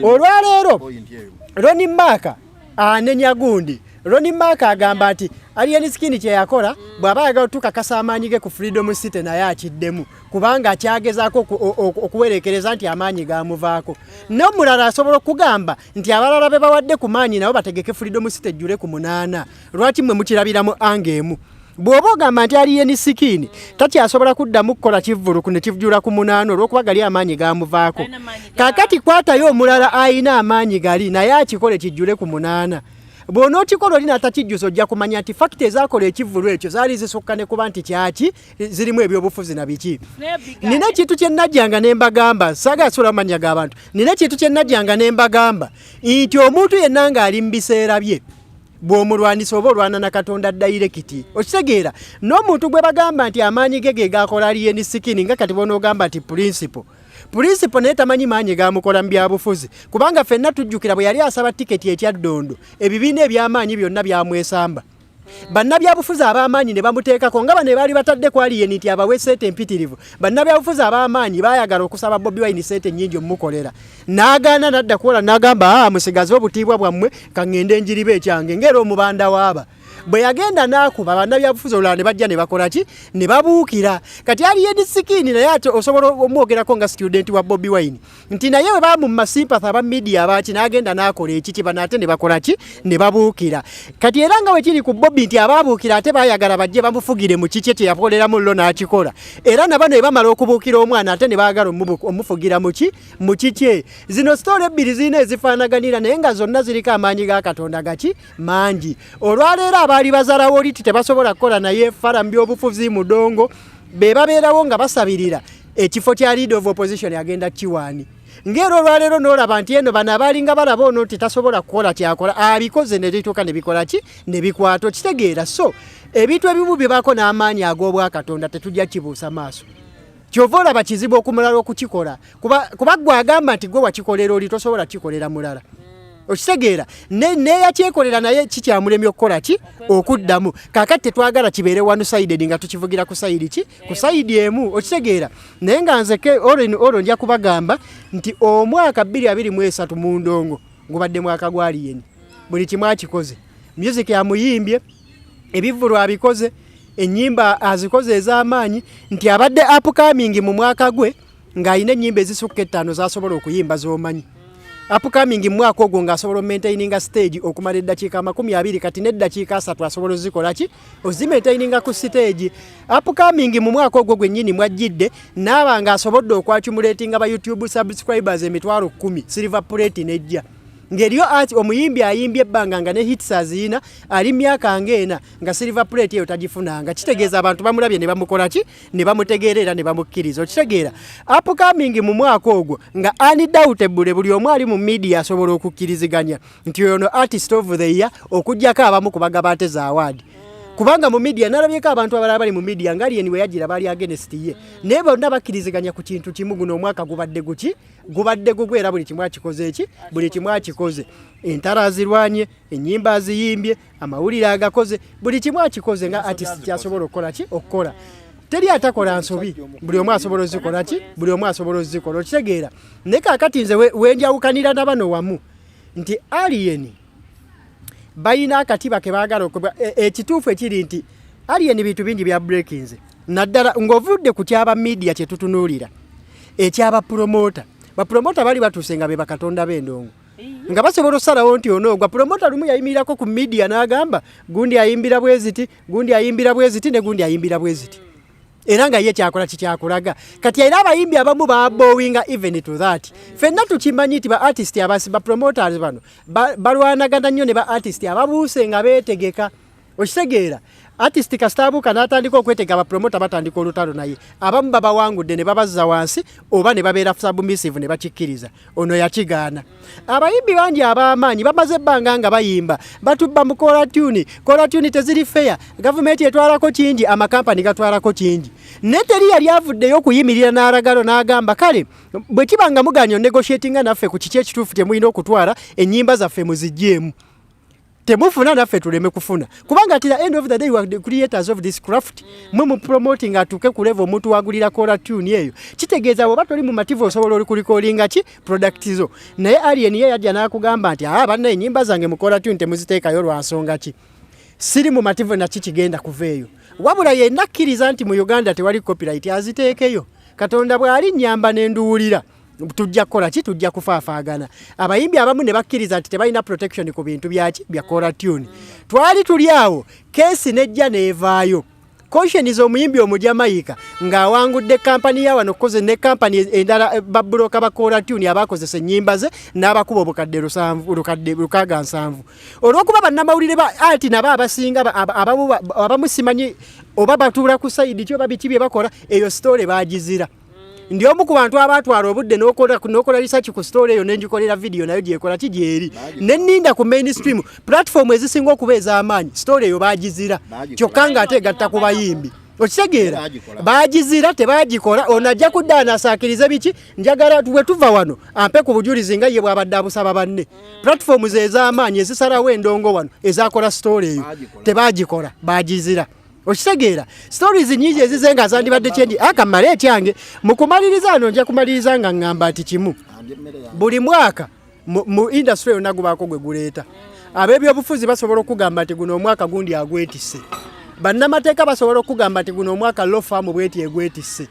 olwaleero Ronnie Maka anenya gundi. Ronnie Maka agamba nti Alien Skin kye yakola bw'aba ayagala tukakasa amaanyi ge ku Freedom City naye akiddemu kubanga akyagezaako okuwerekereza nti amaanyi gaamuvaako. N'omulala asobola okugamba nti abalala be bawadde ku maanyi nabo bategeke Freedom City ejjule ku 8. Lwaki mmwe mukirabiramu angemu? Bw'oba ogamba nti Alien Skin takyasobola kuddamu kukola kivvulu ne kivujula ku 8 olw'okuba gali amaanyi gaamuvaako. Kaakati kwatayo omulala ayina amaanyi gali naye akikole kijjule ku 8. Bw'onookikola olina atakijjusa ojja kumanya nti fakiti ezaakola ekivvulu ekyo zaali zisukka ne kuba nti kyaki zirimu ebyobufuzi na biki. Nina ekintu kye najjanga ne mbagamba saagasobola amanya g'abantu. Nina ekintu kye najjanga ne mbagamba nti omuntu yenna ng'ali mu biseera bye bw'omulwanisa oba olwana na Katonda dayirekiti. Okitegeera n'omuntu gwe bagamba nti amaanyi ge gaakola Alien Skin nga kati bonoogamba nti principle principal naye tamanyi maanyi gamukola mu byabufuzi kubanga ffenna tujjukira bwe yali asaba tiketi ekyaddondo ebibiina eby'amaanyi byonna byamwesamba bannabyabufuzi ab'amaanyi ne bamuteekako nga bano baali batadde ku Alien nti abawe seete empitirivu bannabyabufuzi ab'amaanyi baayagala okusaba Bobi Wine seete nnyingi omukolera n'agaana n'adda kuwola n'agamba musigaze obutiibwa bwammwe kaŋŋende njiriba ekyange ng'era omubanda waaba bwe yagenda n'akuba bannabyabufuzi olulala ne bajja ne bakola ki ne babuukira kati Alien Sikini naye ate osobola omwogerako nga student wa Bobi Wine nti naye bwe baamu mu masimpathy aba media abaaki n'agenda n'akola ekiki bano ate ne bakola ki ne babuukira kati era nga bwe kiri ku Bobi nti abaabuukira ate baayagala bajje bamufugire mu kiki kye yakoleramu llo n'akikola era na bano bamala okubuukira omwana ate ne baagala omufugira mu kiki zino story ebbiri zirina ezifaanaganira naye nga zonna ziriko amaanyi ga Katonda gaki mangi olwaleero abaali bazalawo oliti tebasobola kukola naye fara mbyobufuzi mudongo be babeerawo nga basabirira ekifo kya leader of opposition yagenda kiwaani ngero olwaleero n'olaba nti eno bano abaalinga balaba ono nti tasobola kukola kyakola abikoze ne bituuka ne bikola ki ne bikwata okitegeera so ebintu ebimu bye baako n'amaanyi ag'obwakatonda tetujja kibuusa maaso kyova olaba kizibu okumulala okukikola kuba gwe agamba nti gwe wakikolera oli tosobola kikolera mulala okitegeera neyakyekolera naye kikyamulemye okukola ki okuddamu kakati tetwagala kibeere one sided nga tukivugira ku sayidi ki ku sayidi emu okitegeera naye nga nzeke olwo nja kubagamba nti omwaka 2023 mu ndongo gubadde mwaka gwa Alien buli kimu akikoze music yamuyimbye ebivulu abikoze ennyimba azikoze ez'amaanyi nti abadde upcoming mu mwaka gwe ng'alina ennyimba ezisukka 5 zasobola okuyimba z'omanyi upcoming mwaka ogwo ng'asobola maintaininga stage okumala eddakiika 20 kati n'eddakiika 3 asobola ozikola ki ozimaintaininga ku stage upcoming mu mwaka ogwo gwennyini mwajjidde n'aba ng'asobodde okwacumulatinga ba YouTube subscribers 10,000 silver plate nejja ngeriyo ati omuyimbi ayimbye ebbanga nga ne hits azina ali myaka ngena nga silver plate eyo tagifunanga kitegeeza abantu bamulabye ne bamukola ki ne bamutegeerera ne bamukkiriza okitegeera upcoming mu mwaka ogwo nga undoubtable buli omu ali mu media asobola okukkiriziganya nti ono artist of the year okujjako abamu kubagaba ate za award kubanga mu media nalabyeko abantu abalala bali mu media nga Alien we yagira bali against ye naye bonna bakkiriziganya ku kintu kimu guno omwaka gubadde guki gubadde gugwera buli kimu akikoze eki buli kimu akikoze entara azirwanye ennyimba aziyimbye amawulire agakoze buli kimu akikoze nga artist kyasobola okukola ki okukola teri atakola nsobi buli omu asobola ozikola ki buli omu asobola ozikola okitegeera naye kaakati nze wenjawukanira na bano wamu nti Alien bayina akatiba ke baagala ekituufu ekiri nti Alien bintu bingi bya breakings naddala ng'ovudde ku kyaba media kye tutunuulira ekyaba promota bapromota bali batuuse nga be bakatonda b'endongo nga basobola osalawo nti onoogwa promota lumu yayimirirako ku media n'agamba gundi ayimbira bweziti gundi ayimbira bweziti ne gundi ayimbira bweziti era nga ye kyakola kikyakulaga kati era abayimbi abamu babowinga even to that fenna tukimanyi nti ba artist abasi ba promoters bano balwanagana nnyo ne ba artist ababuuse nga beetegeka okitegeera artist kastabuka n'atandika okwetega ba promoter batandika olutalo naye abamu babawangudde ne babazza wansi oba ne babeera submissive ne bakikkiriza ono yakigaana abayimbi bangi ab'amaanyi bamaze ebbanga nga bayimba batubba mu kola tune teziri fair gavumenti etwalako kingi amakampani gatwalako kingi ne teri yali avuddeyo okuyimirira n'alagalo n'agamba kale bwe kiba nga muganya negotiatinga naffe ku kiki ekituufu kye mulina okutwala ennyimba zaffe muziggyemu temufuna naffe tuleme kufuna kubanga at the end of the day we are the creators of this craft mu promoting atuke ku level omuntu wagulira kola tune eyo kitegeeza bwe batoli mu mativu osobola oli kulikolinga ki product zo naye Alien ye yajja n'akugamba nti banna ennyimba zange mu kola tune temuziteekayo lwa nsonga ki siri mu mativu na kikigenda kuveeyo wabula ye nakkiriza nti mu Uganda tewali copyright aziteekeyo Katonda bw'ali nnyamba n'enduwulira tujja kukola ki tujja kufaafaagana abayimbi abamu ne bakkiriza nti tebalina protection ku bintu byaki bya kola tune twali tuli awo kesi nejja neevaayo Conscience omuyimbi omujamaika ng'awangudde kampani ya wano koze ne kampani endala babuloka bakola tune abakozesa ennyimba ze n'abakuba obukadde 7 olw'okuba bannamawulire ba ati nabo abasinga abamu simanyi oba batuula ku sayidi kyo babiki bye bakola eyo story baagizira ndi omu ku bantu abatwala obudde n'okola research ku story eyo n'enjikolera video nayo gyekola kigyeri nenninda ku mainstream platform ezisinga okuba ez'amaanyi story eyo baagizira kyokka ng'ate egatta ku bayimbi okitegeera bagizira tebagikola onajja kuddaana asaakirize biki njagala bwe tuva wano ampe ku bujulizi nga ye bw'abadde abusaba banne platform ze ez'amaanyi ezisalawo endongo wano ezakola story eyo tebagikola bagizira okitegeera stories nyingi ezizenga zandibadde kyendi akamala ekyange mu kumaliriza ano nja kumaliriza nga ngamba ati kimu buli mwaka mu industry yonna gubaako gwe guleeta ab'ebyobufuzi basobola okugamba ati guno omwaka gundi agwetise bannamateeka basobola okugamba ati guno omwaka law firm bweti egwetise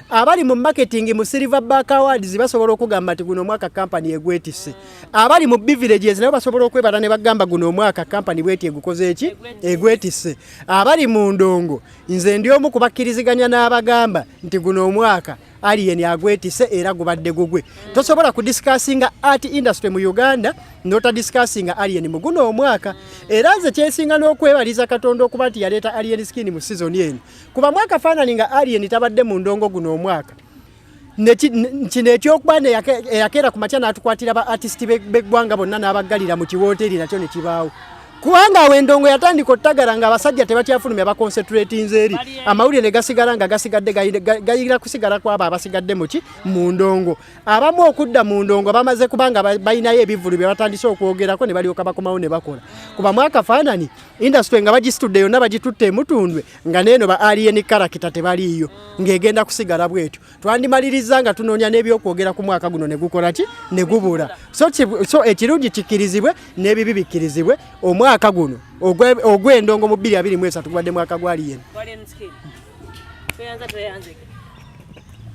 abali mu marketing mu Silverback Awards basobola okugamba ati guno omwaka company egwetise abali mu Beaverages nabo basobola okwebala ne bagamba guno omwaka company bweti egukoze eki egwetise abali mu ndongo nze ndi omu kubakkiriziganya n'abagamba nti guno omwaka alien agwetise era gubadde gugwe tosobola kudiscussinga art industry mu Uganda nota discussinga alien mu guno omwaka era nze kyesinga n'okwebaliza Katonda okuba nti yaleeta alien skin mu season eno kuba mwaka faanani nga alien tabadde mu ndongo guno omwaka kino ekyokuba eyakeera ku makya n'atukwatira ba artist b'eggwanga bonna n'abaggalira mu kiwooteri nakyo ne kibaawo kubanga awendongo yatandika ottagala nga abasajja tebakyafulumya baconcentratinze eri amawulire ne gasigala nga gasigadde gayira kusigala kwabo abasigadde muki mu ndongo abamu okudda mu ndongo bamaze kubanga balinayo ebivulu bye batandise okwogerako ne balyoka bakomawo ne bakola kuba mwaka faanani industry nga bagisitudde yonna bagitutte emutundwe nga neeno ba alien character tebaliiyo ng'egenda kusigala bwetyo twandimaliriza nga tunoonya n'ebyokwogera ku mwaka guno ne gukola ki ne gubula so ekirungi kikkirizibwe n'ebibi bikkirizibwe omwaka guno ogw'endongo mu 2023 gwadde mwaka gwali yeno